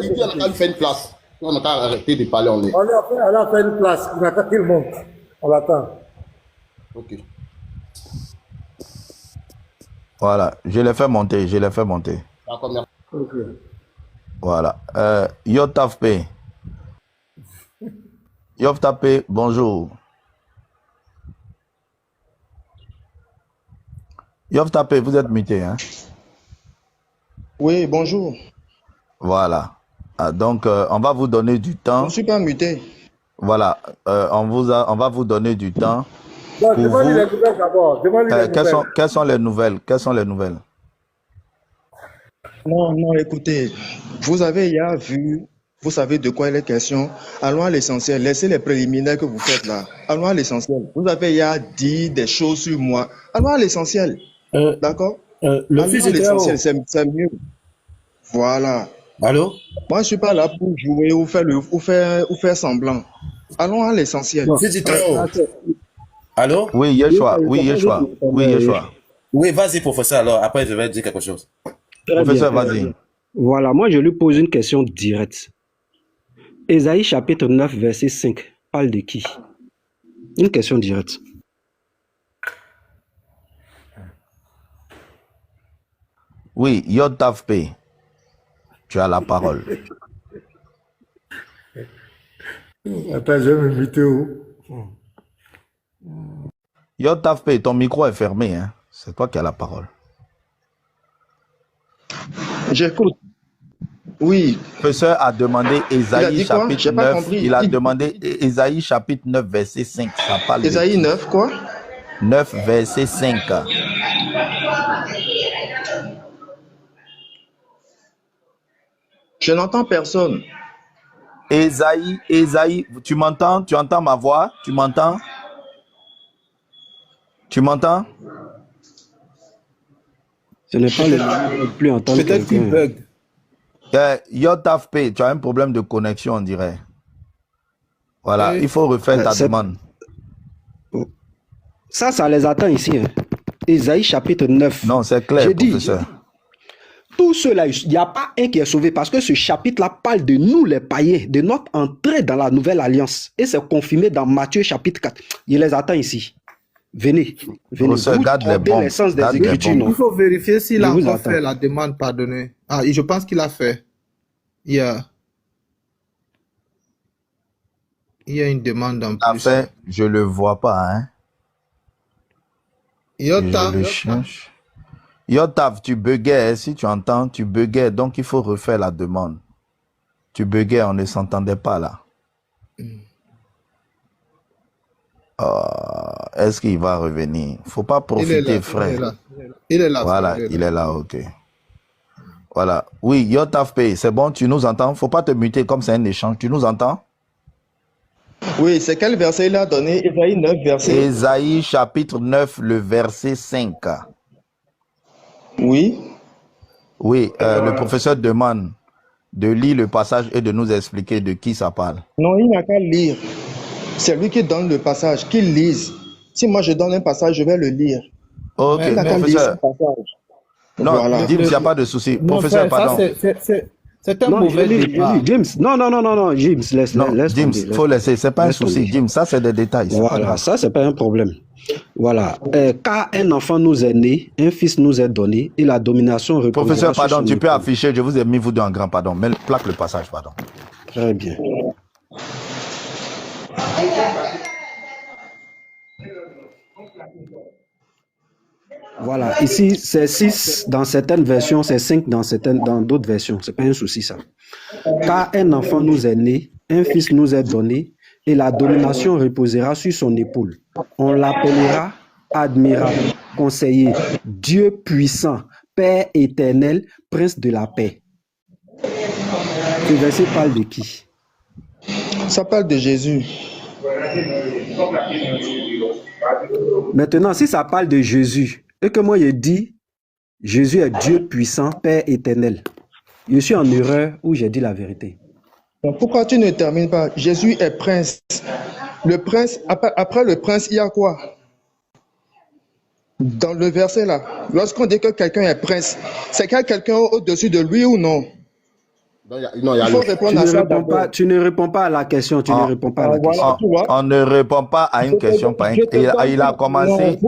dit qu'on a fait une place. On a arrêté de parler en ligne. On a fait une place. On attend qu'il monte. On l'attend. Ok. Voilà, je l'ai fait monter. D'accord, merci. Okay. Voilà. Yotafpe, bonjour. Yotafpe, vous êtes muté, hein? Oui, bonjour. Voilà. Donc, on va vous donner du temps. Je ne suis pas muté. Voilà. On va vous donner du temps. Donc, demandez les nouvelles d'abord. Quelles sont les nouvelles? Non, écoutez, vous avez hier vu, vous savez de quoi il est question. Allons à l'essentiel. Laissez les préliminaires que vous faites là. Allons à l'essentiel. Vous avez hier dit des choses sur moi. Allons à l'essentiel. D'accord? Le fils de l'essentiel, c'est mieux. Voilà. Allô? Moi, je ne suis pas là pour jouer ou faire semblant. Allons à l'essentiel. Allô? Oui, Yeshua. Oui, vas-y, professeur, alors. Après, je vais dire quelque chose. Professeur, vas-y. Voilà, moi je lui pose une question directe. Ésaïe chapitre 9, verset 5, parle de qui? Une question directe. Oui, Yotafpe, tu as la parole. Attends, je vais me muter où? Yotafpe, ton micro est fermé, hein? C'est toi qui as la parole. J'écoute. Oui. Le professeur a demandé Ésaïe chapitre 9. Il a demandé Ésaïe chapitre 9, verset 5. Ça parle Ésaïe 9, quoi? 9, verset 5. Je n'entends personne. Ésaïe, tu m'entends? Tu entends ma voix? Tu m'entends? Ce n'est pas le plus entendre peut-être qu'il bug. Yotafpe, tu as un problème de connexion, on dirait. Voilà, il faut refaire ta demande. Ça les attend ici. Hein. Ésaïe chapitre 9. Non, c'est clair, professeur. Tout cela, il n'y a pas un qui est sauvé parce que ce chapitre-là parle de nous les païens, de notre entrée dans la nouvelle alliance. Et c'est confirmé dans Matthieu chapitre 4. Il les attend ici. Venez. Professeur, garde les bombes. Il faut vérifier s'il a encore fait la demande pardonnée. Ah, je pense qu'il a fait. Il y a une demande en plus. Je le vois pas, hein. Yotav, tu buguais, si tu entends, tu buguais, donc il faut refaire la demande. Tu buguais, on ne s'entendait pas là. Est-ce qu'il va revenir? Faut pas profiter, frère. Il est là. Voilà, il est là, ok. Voilà. Oui, Yotafpe, c'est bon, tu nous entends? Faut pas te muter comme c'est un échange. Tu nous entends? Oui, c'est quel verset il a donné? Ésaïe 9, verset. Ésaïe chapitre 9, le verset 5. Oui. Oui, le professeur demande de lire le passage et de nous expliquer de qui ça parle. Non, il n'a qu'à lire. C'est lui qui donne le passage, qu'il lise. Si moi je donne un passage, je vais le lire. Ok, il n'a qu'à lire ce passage. Non, voilà. James, il n'y a pas de souci. Professeur, pardon. C'est un mauvais débat. James, non, James, laisse. James, il faut laisser. Ce n'est pas un souci, James. Ça, c'est des détails. Voilà, ça, ce n'est pas un problème. Voilà. Car un enfant nous est né, un fils nous est donné, et la domination reposera. Professeur, pardon, tu peux afficher. Je vous ai mis vous deux en grand, pardon. Mais plaque le passage, pardon. Très bien. Voilà, ici c'est 6 dans certaines versions, c'est 5 dans d'autres versions. C'est pas un souci ça. Car un enfant nous est né, un fils nous est donné, et la domination reposera sur son épaule. On l'appellera admirable, conseiller, Dieu puissant, Père éternel, prince de la paix. Ce verset parle de qui? Ça parle de Jésus. Maintenant, si ça parle de Jésus, et que moi je dis, Jésus est Dieu puissant, Père éternel, je suis en erreur ou j'ai dit la vérité? Donc, pourquoi tu ne termines pas? Jésus est prince. Le prince, après le prince, il y a quoi? Dans le verset là, lorsqu'on dit que quelqu'un est prince, c'est qu'il y a quelqu'un au-dessus de lui ou non? Non, il faut répondre à ça d'abord. Tu ne réponds pas à la question. Tu ne réponds pas à la question. On ne répond pas à une question par une. Il a commencé.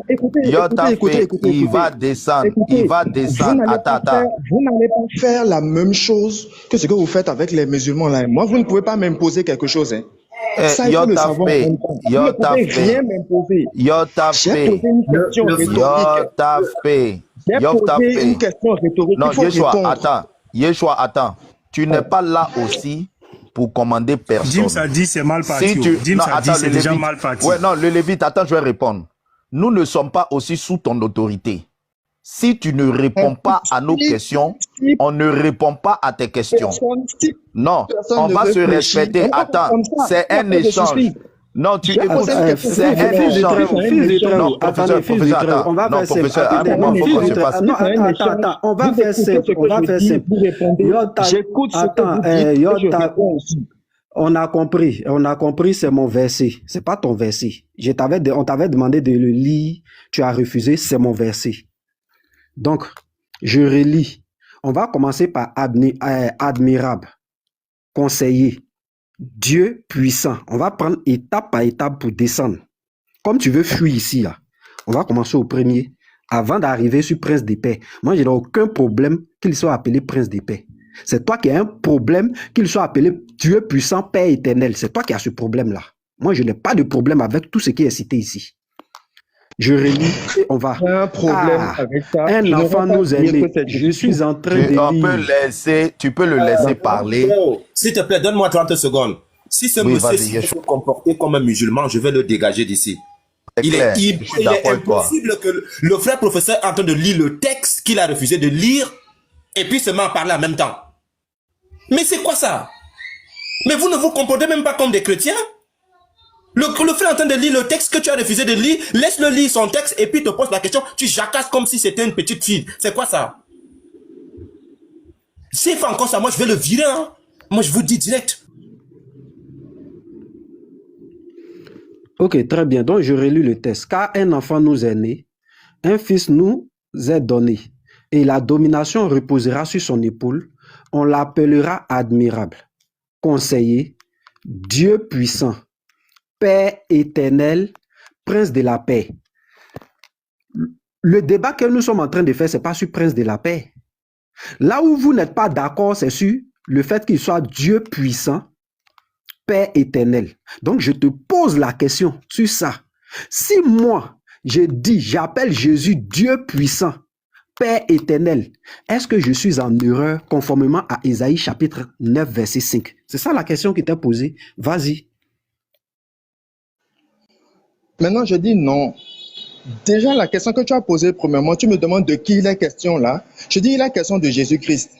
Il va descendre. Il va descendre. Attends. Vous n'allez pas faire la même chose que ce que vous faites avec les musulmans là. Moi, vous ne pouvez pas m'imposer quelque chose. Hein. Ça, il faut le savoir. Vous ne pouvez rien m'imposer. J'ai posé une question rhétorique. J'ai posé une question rhétorique. Non, Yeshua, attends. Tu n'es pas là aussi pour commander personne. James a dit c'est mal parti. James a dit c'est déjà mal parti. Ouais, non, le Lévite, attends, je vais répondre. Nous ne sommes pas aussi sous ton autorité. Si tu ne réponds pas à nos questions, on ne répond pas à tes questions. Non, on va se respecter. Attends, c'est un échange. Non, tu écoutes, c'est un échange. Non, attendez, on va faire simple. Attends, on va faire simple. On a compris, c'est mon verset. C'est pas ton verset. On t'avait demandé de le lire, tu as refusé, c'est mon verset. Donc, je relis. On va commencer par admirable, conseiller, Dieu puissant. On va prendre étape par étape pour descendre. Comme tu veux fuir ici, là, on va commencer au premier avant d'arriver sur prince des paix. Moi, je n'ai aucun problème qu'il soit appelé prince des paix. C'est toi qui as un problème qu'il soit appelé Dieu puissant, Père éternel. C'est toi qui as ce problème-là. Moi, je n'ai pas de problème avec tout ce qui est cité ici. Je relis et on va. Un problème avec ça. Un enfant nous est né. Je suis en train de lire. Tu peux le laisser parler. S'il te plaît, donne-moi 30 secondes. Si ce monsieur se comporter comme un musulman, je vais le dégager d'ici. Il est impossible que le frère professeur est en train de lire le texte qu'il a refusé de lire et puis se met à parler en même temps. Mais c'est quoi ça? Mais vous ne vous comportez même pas comme des chrétiens? Le frère est en train de lire le texte que tu as refusé de lire, laisse-le lire son texte et puis te pose la question, tu jacasses comme si c'était une petite fille. C'est quoi ça? S'il fait encore ça, moi je vais le virer. Hein. Moi je vous dis direct. Ok, très bien. Donc je relis le texte. Car un enfant nous est né, un fils nous est donné, et la domination reposera sur son épaule. On l'appellera admirable, conseiller, Dieu puissant, Père éternel, prince de la paix. Le débat que nous sommes en train de faire, ce n'est pas sur prince de la paix. Là où vous n'êtes pas d'accord, c'est sur le fait qu'il soit Dieu puissant, Père éternel. Donc, je te pose la question sur ça. Si moi, j'appelle Jésus Dieu puissant, Père éternel, est-ce que je suis en erreur conformément à Ésaïe chapitre 9, verset 5? C'est ça la question qui t'est posée. Vas-y. Maintenant, je dis non. Déjà, la question que tu as posée, premièrement, tu me demandes de qui il est question là. Je dis, il est question de Jésus-Christ.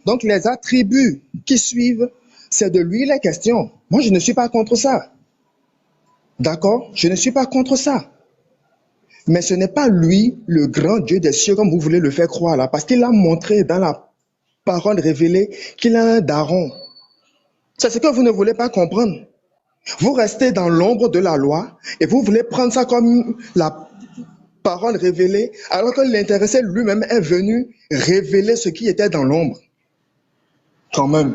Donc, les attributs qui suivent, c'est de lui la question. Moi, je ne suis pas contre ça. D'accord? Je ne suis pas contre ça. Mais ce n'est pas lui, le grand Dieu des cieux, comme vous voulez le faire croire là, parce qu'il a montré dans la parole révélée qu'il a un daron. C'est ce que vous ne voulez pas comprendre. Vous restez dans l'ombre de la loi et vous voulez prendre ça comme la parole révélée, alors que l'intéressé lui-même est venu révéler ce qui était dans l'ombre. Quand même.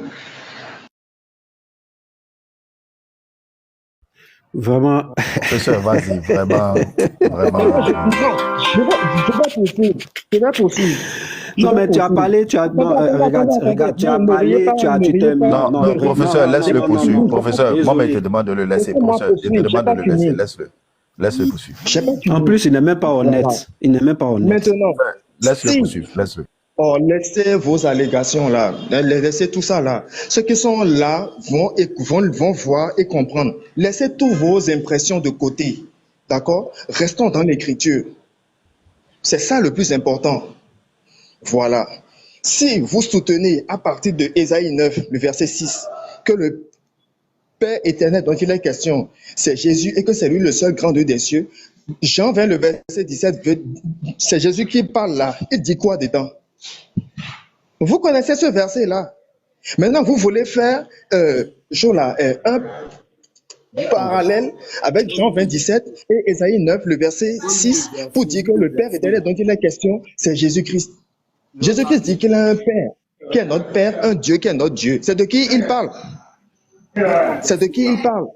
Vraiment. Vas-y, vraiment. Non, je vais poursuivre. Non, mais tu as parlé, tu as. Non, regarde, tu as parlé, tu t'es. Non, professeur, laisse-le poursuivre. Professeur, moi, il te demande de le laisser. Professeur, il te demande de le laisser. Laisse-le. Laisse-le poursuivre. En plus, il n'est même pas honnête. Il n'est même pas honnête. Maintenant, Laisse-le poursuivre. Laisse-le. oh, laissez vos allégations là, laissez tout ça là. Ceux qui sont là vont voir et comprendre. Laissez toutes vos impressions de côté. D'accord? Restons dans l'écriture. C'est ça le plus important. Voilà. Si vous soutenez à partir de Ésaïe 9, le verset 6, que le Père éternel dont il est question, c'est Jésus et que c'est lui le seul grand Dieu des cieux, Jean 20, le verset 17, c'est Jésus qui parle là. Il dit quoi dedans? Vous connaissez ce verset-là. Maintenant, vous voulez faire un parallèle avec Jean 27 et Ésaïe 9, le verset 6, pour dire que le Père éternel dont il est question, c'est Jésus-Christ. Jésus-Christ dit qu'il a un Père, qui est notre Père, un Dieu qui est notre Dieu. C'est de qui il parle? C'est de qui il parle?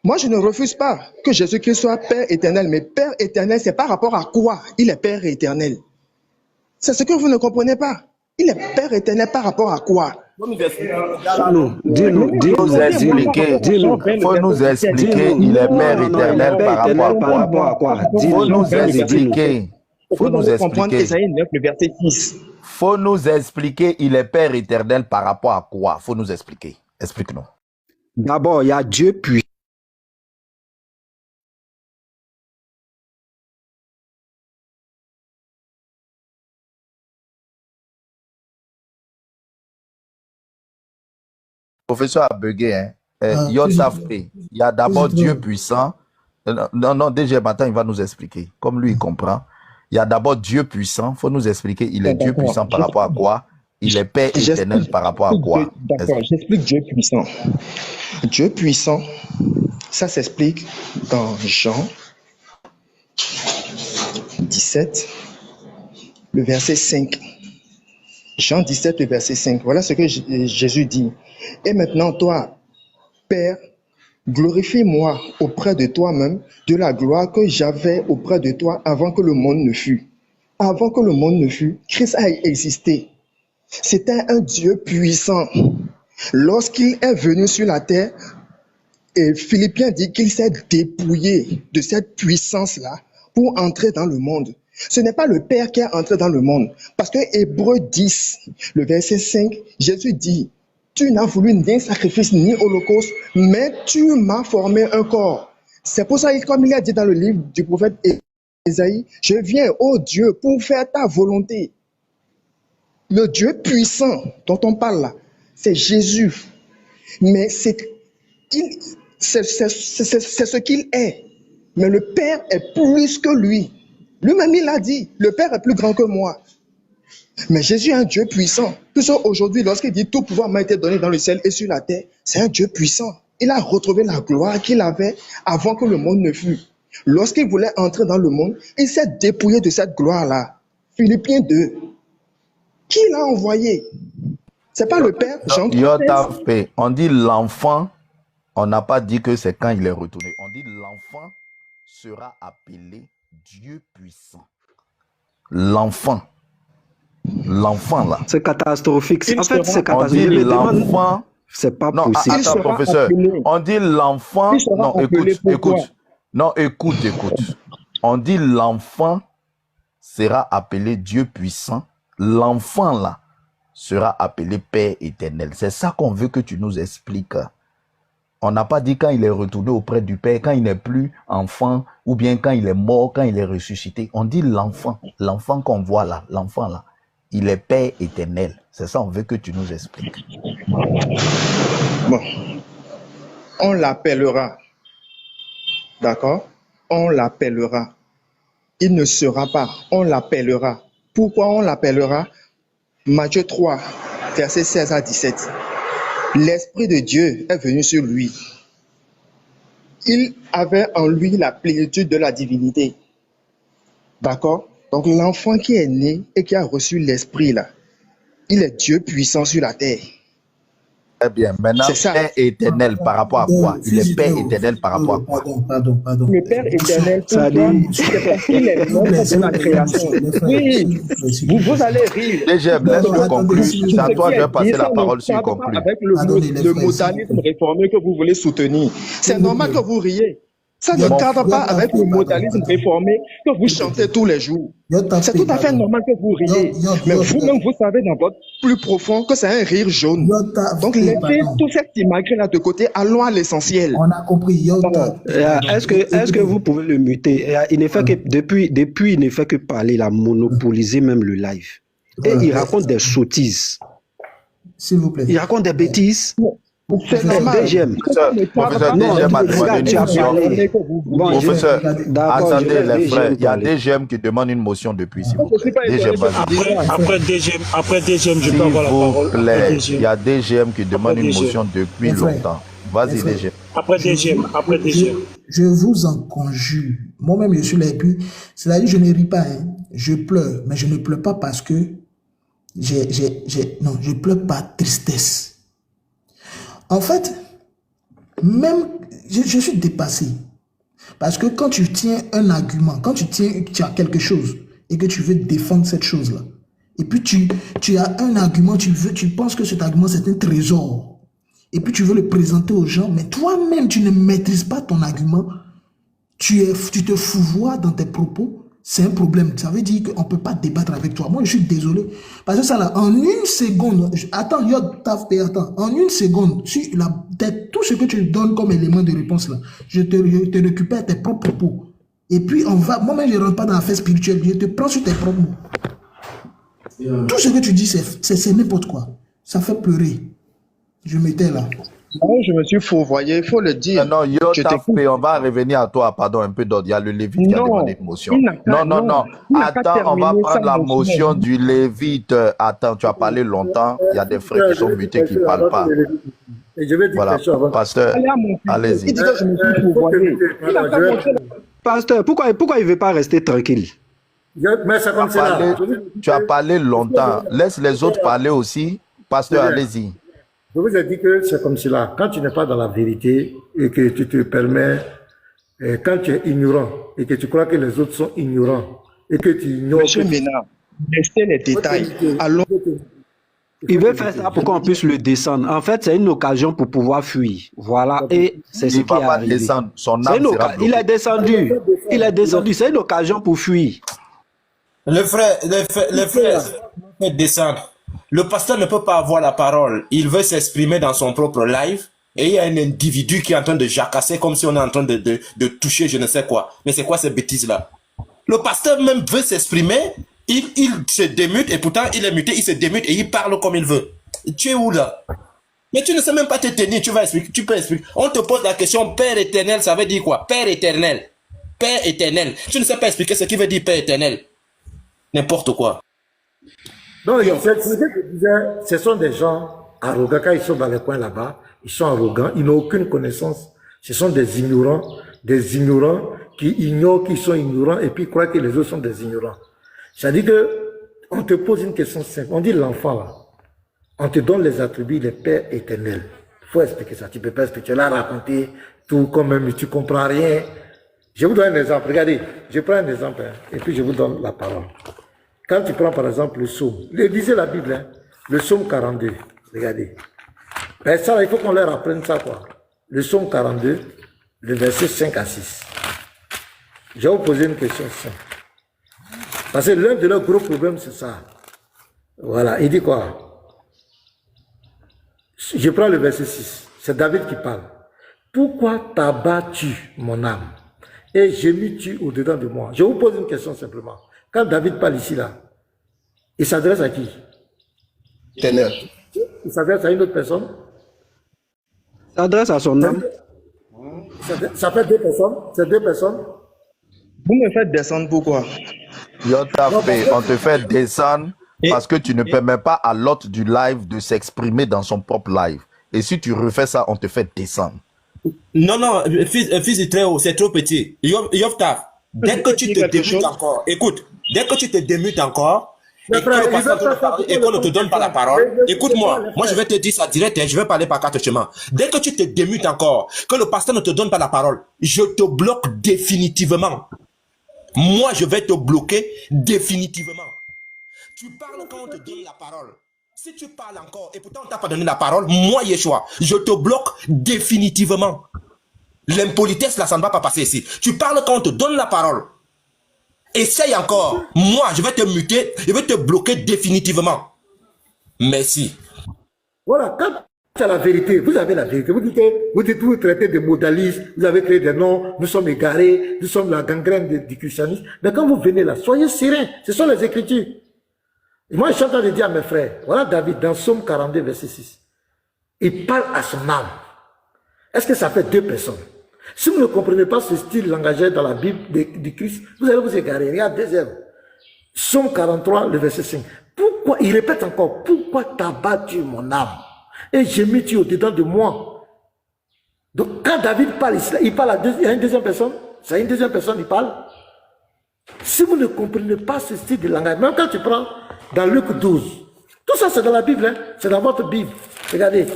Moi, je ne refuse pas que Jésus-Christ soit Père éternel, mais Père éternel, c'est par rapport à quoi il est Père éternel? C'est ce que vous ne comprenez pas. Il est Père éternel par rapport à quoi? Dis-nous, faut nous expliquer, il est Père éternel par rapport à quoi? Faut nous expliquer. Faut nous expliquer. Faut nous expliquer, il est Père éternel par rapport à quoi? Faut nous expliquer. Explique-nous. D'abord, il y a Dieu puissant. Professeur a bugué, hein. Il y a d'abord Dieu puissant. Non, déjà matin, il va nous expliquer. Comme lui, il comprend. Il y a d'abord Dieu puissant. Il faut nous expliquer, il est Dieu puissant par rapport à quoi? Il est Père éternel par rapport à quoi? D'accord, j'explique Dieu puissant. Dieu puissant, ça s'explique dans Jean 17, le verset 5. Jean 17, le verset 5. Voilà ce que Jésus dit. Et maintenant, toi, Père, glorifie-moi auprès de toi-même de la gloire que j'avais auprès de toi avant que le monde ne fût. Avant que le monde ne fût, Christ a existé. C'était un Dieu puissant. Lorsqu'il est venu sur la terre, et Philippiens dit qu'il s'est dépouillé de cette puissance-là pour entrer dans le monde. Ce n'est pas le Père qui est entré dans le monde. Parce que Hébreux 10, le verset 5, Jésus dit, tu n'as voulu ni sacrifice ni holocauste, mais tu m'as formé un corps. C'est pour ça, comme il a dit dans le livre du prophète Ésaïe, je viens, ô Dieu, pour faire ta volonté. Le Dieu puissant dont on parle là, c'est Jésus. Mais c'est ce qu'il est. Mais le Père est plus que lui. Lui-même, il a dit, le Père est plus grand que moi. Mais Jésus est un Dieu puissant. Puisque aujourd'hui, lorsqu'il dit tout pouvoir m'a été donné dans le ciel et sur la terre, c'est un Dieu puissant. Il a retrouvé la gloire qu'il avait avant que le monde ne fût. Lorsqu'il voulait entrer dans le monde, il s'est dépouillé de cette gloire-là. Philippiens 2. Qui l'a envoyé? C'est pas le Père, Jean 3. On dit l'enfant, on n'a pas dit que c'est quand il est retourné. On dit l'enfant sera appelé Dieu puissant. L'enfant là. C'est catastrophique. En fait, c'est catastrophique. On dit l'enfant. C'est pas non, possible. Attends, professeur. On dit l'enfant. Non, écoute. Non, écoute. On dit l'enfant sera appelé Dieu puissant. L'enfant là sera appelé Père éternel. C'est ça qu'on veut que tu nous expliques. On n'a pas dit quand il est retourné auprès du Père, quand il n'est plus enfant, ou bien quand il est mort, quand il est ressuscité. On dit l'enfant qu'on voit là, l'enfant là, il est Père éternel. C'est ça, on veut que tu nous expliques. Bon, on l'appellera, d'accord? On l'appellera. Il ne sera pas, on l'appellera. Pourquoi on l'appellera? Matthieu 3, versets 16 à 17. L'Esprit de Dieu est venu sur lui. Il avait en lui la plénitude de la divinité. D'accord? Donc l'enfant qui est né et qui a reçu l'Esprit là, il est Dieu puissant sur la terre. Très bien. Maintenant, C'est ça. Père éternel par rapport à quoi? Il est Père éternel par rapport à quoi? Pardon. Le Père éternel, pour Ça toi, dit- c'est parce qu'il est l'homme de la création. Oui, vous allez rire. DGM, laisse-le conclure. C'est à toi, je vais passer la Ça ne parole s'il va pas conclut. avec le modalisme réformé que vous voulez soutenir. C'est normal que vous riez. Ça ne cadre pas avec le modalisme réformé que vous chantez tous les jours. C'est tout à fait normal que vous riez. Mais vous-même, vous savez dans votre plus profond que c'est un rire jaune. Donc, laissez tout cette image-là de côté. Allons à l'essentiel. On a compris. Est-ce que vous pouvez le muter? Il ne fait que, depuis, il ne fait que parler, il a monopolisé même le live. Et il raconte des sottises. S'il vous plaît. Il raconte des bêtises. C'est normal. DGM. Professeur DGM a demandé une motion. Professeur, attendez les frères, il y a DGM qui demande une motion depuis. DGM, Après DGM, je peux avoir la parole. s'il vous plaît, il y a DGM qui demande une motion depuis longtemps. Vas-y DGM. Après DGM. Je vous en conjure. Moi-même, je suis là. Et puis, c'est-à-dire, je ne ris pas. Hein. Je pleure. Mais je ne pleure pas parce que non, je pleure par tristesse. En fait, même, je suis dépassé. Parce que quand tu tiens un argument, quand tu as quelque chose et que tu veux défendre cette chose-là, et puis tu as un argument, tu penses que cet argument c'est un trésor, et puis tu veux le présenter aux gens, mais toi-même tu ne maîtrises pas ton argument, tu te fouvoies dans tes propos, c'est un problème. Ça veut dire qu'on ne peut pas débattre avec toi. Moi, je suis désolé. Parce que ça, là, en une seconde, attends, en une seconde, tout ce que tu donnes comme élément de réponse, là, je te récupère tes propres propos. Et puis, moi-même, je ne rentre pas dans l'affaire spirituelle. Je te prends sur tes propres mots. Tout ce que tu dis, c'est n'importe quoi. Ça fait pleurer. Je m'étais là. Moi, je me suis fourvoyé, il faut le dire. Non, on va revenir à toi, pardon, un peu d'autre. Il y a le Lévite qui a demandé une motion. Non. Attends, on va prendre la motion du Lévite. Attends, tu as parlé longtemps. Il y a des frères qui sont mutés qui ne parlent pas. Et je vais dire quelque chose. Pasteur, allez-y. Pasteur, pourquoi il ne veut pas rester tranquille? Mais c'est comme ça. Tu as parlé longtemps. Laisse les autres parler aussi. Pasteur, allez-y. Je vous ai dit que c'est comme cela. Quand tu n'es pas dans la vérité et que tu te permets, quand tu es ignorant et que tu crois que les autres sont ignorants et que tu ignores... Monsieur Ménard, laissez les détails. Allons... Il veut faire ça pour qu'on puisse le descendre. En fait, c'est une occasion pour pouvoir fuir. Voilà. Et c'est ce qui est arrivé. Il est descendu. Il est descendu. C'est une occasion pour fuir. Les frères, faites descendre. Le pasteur ne peut pas avoir la parole. Il veut s'exprimer dans son propre live. Et il y a un individu qui est en train de jacasser comme si on est en train de toucher je ne sais quoi. Mais c'est quoi ces bêtises-là? Le pasteur même veut s'exprimer. Il se démute et pourtant il est muté. Il se démute et il parle comme il veut. Tu es où là? Mais tu ne sais même pas te tenir. Tu vas expliquer. Tu peux expliquer. On te pose la question Père éternel, ça veut dire quoi? Père éternel. Père éternel. Tu ne sais pas expliquer ce qui veut dire Père éternel. N'importe quoi. Non, c'est ce que je disais, ce sont des gens arrogants. Quand ils sont dans les coins là-bas, ils sont arrogants, ils n'ont aucune connaissance. Ce sont des ignorants qui ignorent qu'ils sont ignorants et puis ils croient que les autres sont des ignorants. C'est-à-dire que on te pose une question simple. On dit l'enfant là, on te donne les attributs des pères éternels. Il faut expliquer ça. Tu peux pas expliquer. Tu l'as raconté tout quand même, tu comprends rien. Je vous donne un exemple. Regardez, je prends un exemple et puis je vous donne la parole. Quand tu prends par exemple le psaume, lisez la Bible, le psaume 42, regardez. Ben ça, il faut qu'on leur apprenne ça quoi. Le psaume 42, le verset 5 à 6. Je vais vous poser une question simple. Parce que l'un de leurs gros problèmes, c'est ça. Voilà, il dit quoi? Je prends le verset 6, c'est David qui parle. Pourquoi t'abats-tu mon âme et gémis-tu au-dedans de moi? Je vous pose une question simplement. Quand David parle ici, là, il s'adresse à qui? Ténèbres. Il s'adresse à une autre personne? Il s'adresse à son âme. Ça fait deux personnes? C'est deux personnes? Vous me faites descendre pourquoi? On te fait descendre parce que tu ne permets pas à l'hôte du live de s'exprimer dans son propre live. Et si tu refais ça, on te fait descendre. Non, fils du très haut, c'est trop petit. Yopta, dès que tu te démutes encore, écoute, dès que tu te démutes encore, et que le pasteur te parle et qu'on ne te donne pas la parole, écoute-moi, moi je vais te dire ça direct, je vais parler par quatre chemins. Dès que tu te démutes encore, que le pasteur ne te donne pas la parole, je te bloque définitivement. Moi, je vais te bloquer définitivement. Tu parles quand on te donne la parole. Si tu parles encore et pourtant on ne t'a pas donné la parole, moi, Yeshua, je te bloque définitivement. L'impolitesse, là, ça ne va pas passer ici. Tu parles quand on te donne la parole. Essaye encore. Moi, je vais te muter, je vais te bloquer définitivement. Merci. Voilà, quand c'est la vérité, vous avez la vérité. Vous dites, vous traitez de modalistes, vous avez créé des noms, nous sommes égarés, nous sommes la gangrène du christianisme. Mais quand vous venez là, soyez sereins. Ce sont les Écritures. Et moi, je suis en train de dire à mes frères, voilà David, dans Psaume 42, verset 6, il parle à son âme. Est-ce que ça fait deux personnes? Si vous ne comprenez pas ce style langagé dans la Bible du Christ, vous allez vous égarer. Regarde, deuxième. Psaume 43, le verset 5. Pourquoi, il répète encore, pourquoi t'as battu mon âme? Et j'ai mis tu au-dedans de moi. Donc, quand David parle ici, il parle à une deuxième personne. C'est une deuxième personne, il parle. Si vous ne comprenez pas ce style de langage, même quand tu prends dans Luc 12, tout ça c'est dans la Bible, hein? C'est dans votre Bible. Regardez,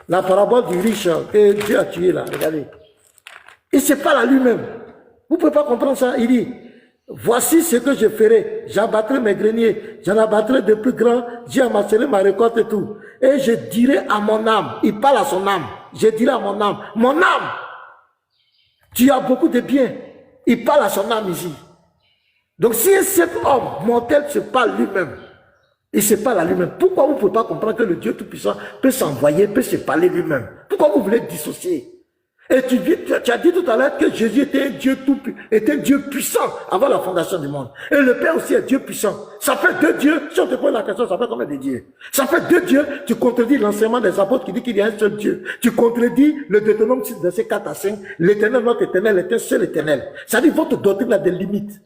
la parabole du riche que Dieu a tué là, regardez. Il se parle à lui-même. Vous ne pouvez pas comprendre ça. Il dit, voici ce que je ferai. J'abattrai mes greniers. J'en abattrai de plus grands. J'ai amassé ma récolte et tout. Et je dirai à mon âme. Il parle à son âme. Je dirai à mon âme, tu as beaucoup de biens. Il parle à son âme ici. Donc si cet homme mortel se parle lui-même, il se parle à lui-même. Pourquoi vous ne pouvez pas comprendre que le Dieu Tout-Puissant peut s'envoyer, peut se parler lui-même? Pourquoi vous voulez dissocier? Et tu as dit tout à l'heure que Jésus était un Dieu était un Dieu puissant avant la fondation du monde. Et le Père aussi est Dieu puissant. Ça fait deux dieux. Si on te pose la question, ça fait combien de dieux? Ça fait deux dieux. Tu contredis l'enseignement des apôtres qui dit qu'il y a un seul Dieu. Tu contredis le Deutéronome 6, verset 4 à 5. L'éternel, notre éternel, est un seul éternel. Ça dit votre doctrine a des limites.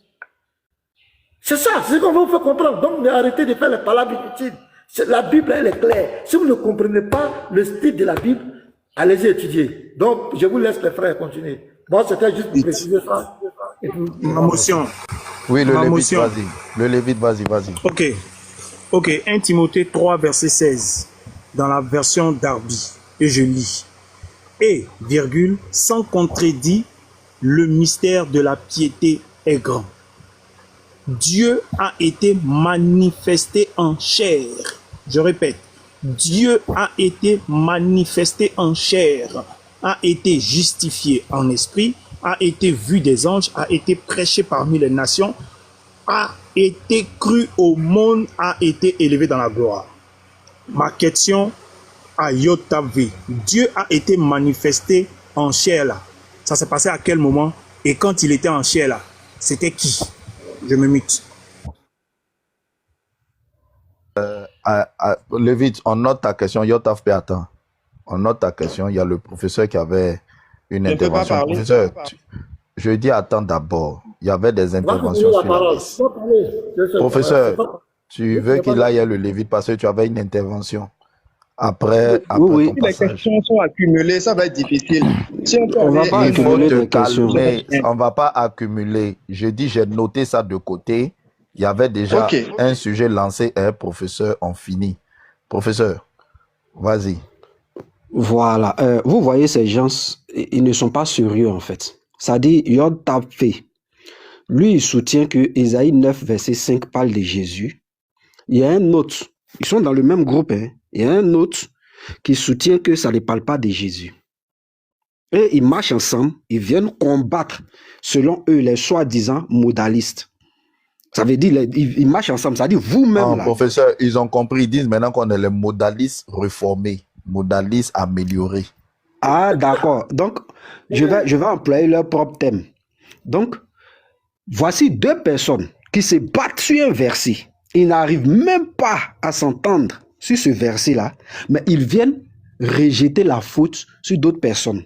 C'est ça, c'est ce qu'on va vous faire comprendre. Donc, arrêtez de faire les palabres inutiles. La Bible, elle est claire. Si vous ne comprenez pas le style de la Bible, allez-y étudier. Donc, je vous laisse les frères continuer. Bon, c'était juste pour préciser ça. Ma motion. Oui, le Lévite, vas-y. Le Lévite, vas-y. Ok, 1 Timothée 3, verset 16, dans la version Darby, et je lis. Et, virgule, sans contredit, le mystère de la piété est grand. Dieu a été manifesté en chair. Je répète. Dieu a été manifesté en chair, a été justifié en esprit, a été vu des anges, a été prêché parmi les nations, a été cru au monde, a été élevé dans la gloire. Ma question à Yotavé, Dieu a été manifesté en chair là. Ça s'est passé à quel moment? Et quand il était en chair là, c'était qui? Je me mute. Lévite, on note ta question. Yotav, attends. On note ta question. Il y a le professeur qui avait une intervention. Professeur, je dis attends d'abord. Il y avait des interventions sur la liste. Professeur, tu veux qu'il aille le Lévite parce que tu avais une intervention. Après oui, ton si les questions sont accumulées, ça va être difficile. Si on va pas accumuler de calmer. On ne va pas accumuler. Je dis, j'ai noté ça de côté. Il y avait déjà un sujet lancé, professeur, on finit. Professeur, vas-y. Voilà. Vous voyez, ces gens, ils ne sont pas sérieux, en fait. Ça dit, Yod Tapé. Lui, il soutient que Ésaïe 9, verset 5 parle de Jésus. Il y a un autre, ils sont dans le même groupe, hein. Il y a un autre qui soutient que ça ne parle pas de Jésus. Et ils marchent ensemble, ils viennent combattre, selon eux, les soi-disant modalistes. Ça veut dire, ils marchent ensemble, ça veut dire vous-même. Professeur, ils ont compris, ils disent maintenant qu'on est les modalistes réformés, modalistes améliorés. Ah, d'accord. Donc, je vais employer leur propre thème. Donc, voici deux personnes qui se battent sur un verset. Ils n'arrivent même pas à s'entendre sur ce verset-là, mais ils viennent rejeter la faute sur d'autres personnes.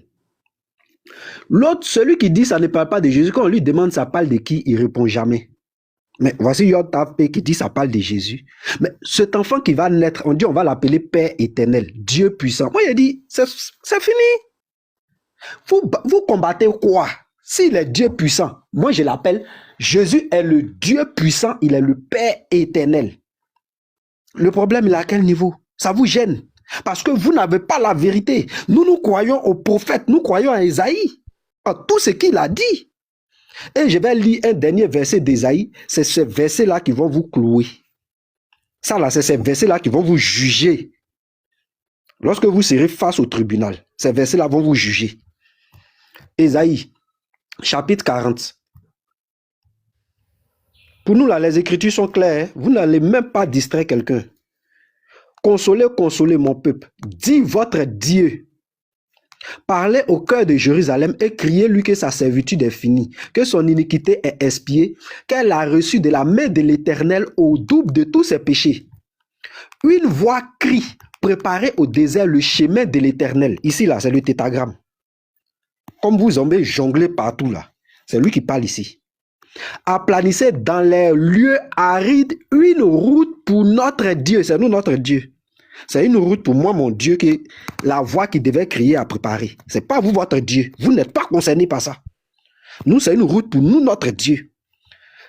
L'autre, celui qui dit ça ne parle pas de Jésus, quand on lui demande ça parle de qui, il répond jamais. Mais voici Yotapé qui dit ça parle de Jésus. Mais cet enfant qui va naître, on dit on va l'appeler Père éternel, Dieu puissant. Moi, il a dit, c'est fini. Vous combattez quoi? S'il est Dieu puissant, moi je l'appelle, Jésus est le Dieu puissant, il est le Père éternel. Le problème, il est à quel niveau? Ça vous gêne. Parce que vous n'avez pas la vérité. Nous croyons au prophète, nous croyons à Ésaïe, à tout ce qu'il a dit. Et je vais lire un dernier verset d'Ésaïe. C'est ce verset-là qui vont vous clouer. Ça là, c'est ces versets-là qui vont vous juger. Lorsque vous serez face au tribunal, ces versets-là vont vous juger. Ésaïe, chapitre 40. Pour nous, là, les Écritures sont claires. Vous n'allez même pas distraire quelqu'un. Consolez, consolez mon peuple. Dis votre Dieu. Parlez au cœur de Jérusalem et criez-lui que sa servitude est finie, que son iniquité est expiée, qu'elle a reçu de la main de l'Éternel au double de tous ses péchés. Une voix crie, préparez au désert le chemin de l'Éternel. Ici, là, c'est le tétragramme. Comme vous avez jonglé partout, là. C'est lui qui parle ici. Aplanissez dans les lieux arides une route pour notre Dieu. C'est nous notre Dieu. C'est une route pour moi, mon Dieu, qui la voix qui devait crier à préparer. C'est pas vous, votre Dieu. Vous n'êtes pas concerné par ça. Nous, c'est une route pour nous, notre Dieu.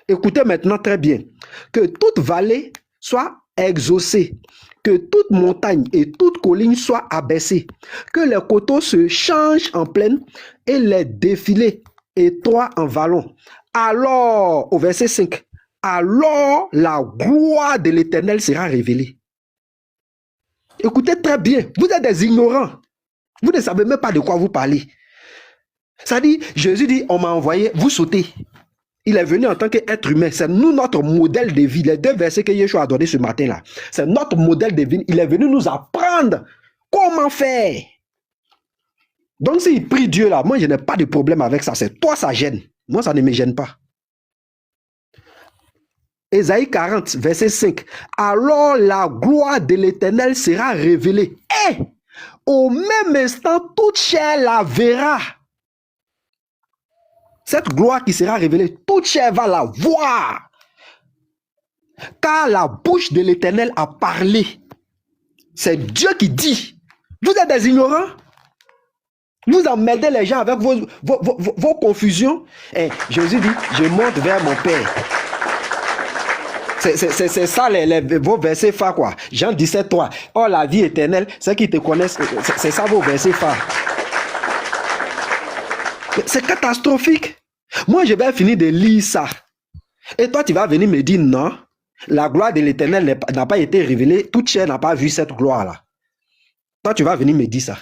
Écoutez maintenant très bien. Que toute vallée soit exaucée. Que toute montagne et toute colline soient abaissées. Que les coteaux se changent en plaine et les défilés étroits en vallons. Alors, au verset 5, alors la gloire de l'Éternel sera révélée. Écoutez très bien, vous êtes des ignorants. Vous ne savez même pas de quoi vous parlez. Ça dit, Jésus dit, on m'a envoyé, vous sautez. Il est venu en tant qu'être humain. C'est nous notre modèle de vie. Les deux versets que Yeshua a donnés ce matin-là, c'est notre modèle de vie. Il est venu nous apprendre comment faire. Donc s'il prie Dieu là, moi je n'ai pas de problème avec ça. C'est toi ça gêne. Moi ça ne me gêne pas. Ésaïe 40, verset 5. Alors la gloire de l'Éternel sera révélée. Et au même instant, toute chair la verra. Cette gloire qui sera révélée, toute chair va la voir. Car la bouche de l'Éternel a parlé. C'est Dieu qui dit. Vous êtes des ignorants. Vous emmerdez les gens avec vos confusions. Et Jésus dit, je monte vers mon Père. C'est ça vos versets phares quoi. Jean 17, 3. Oh la vie éternelle, ceux qui te connaissent, c'est ça vos versets phares. C'est catastrophique. Moi je vais finir de lire ça. Et toi tu vas venir me dire non, la gloire de l'Éternel n'a pas été révélée, toute chair n'a pas vu cette gloire là. Toi tu vas venir me dire ça.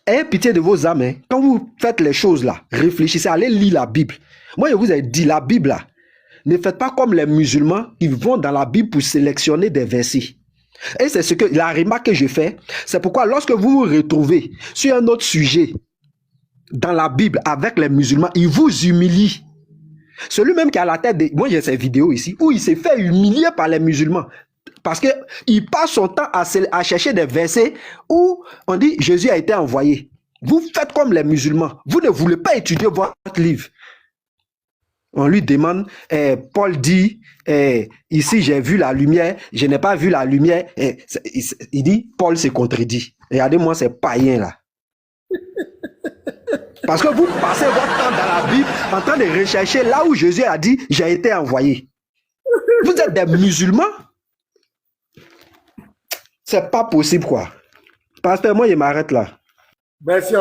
Ayez pitié de vos âmes. Hein. Quand vous faites les choses là, réfléchissez, allez lire la Bible. Moi, je vous ai dit, la Bible là, ne faites pas comme les musulmans, ils vont dans la Bible pour sélectionner des versets. Et c'est ce que la remarque que je fais, c'est pourquoi lorsque vous vous retrouvez sur un autre sujet dans la Bible avec les musulmans, ils vous humilient. Celui même qui a la tête de... Moi, j'ai ces vidéos ici où il s'est fait humilier par les musulmans. Parce qu'il passe son temps à chercher des versets où on dit Jésus a été envoyé. Vous faites comme les musulmans. Vous ne voulez pas étudier votre livre. On lui demande, Paul dit, ici j'ai vu la lumière, je n'ai pas vu la lumière. Il dit, Paul se contredit. Regardez-moi ces païens là. Parce que vous passez votre temps dans la Bible en train de rechercher là où Jésus a dit, j'ai été envoyé. Vous êtes des musulmans? C'est pas possible quoi. Pasteur, moi je m'arrête là. Merci.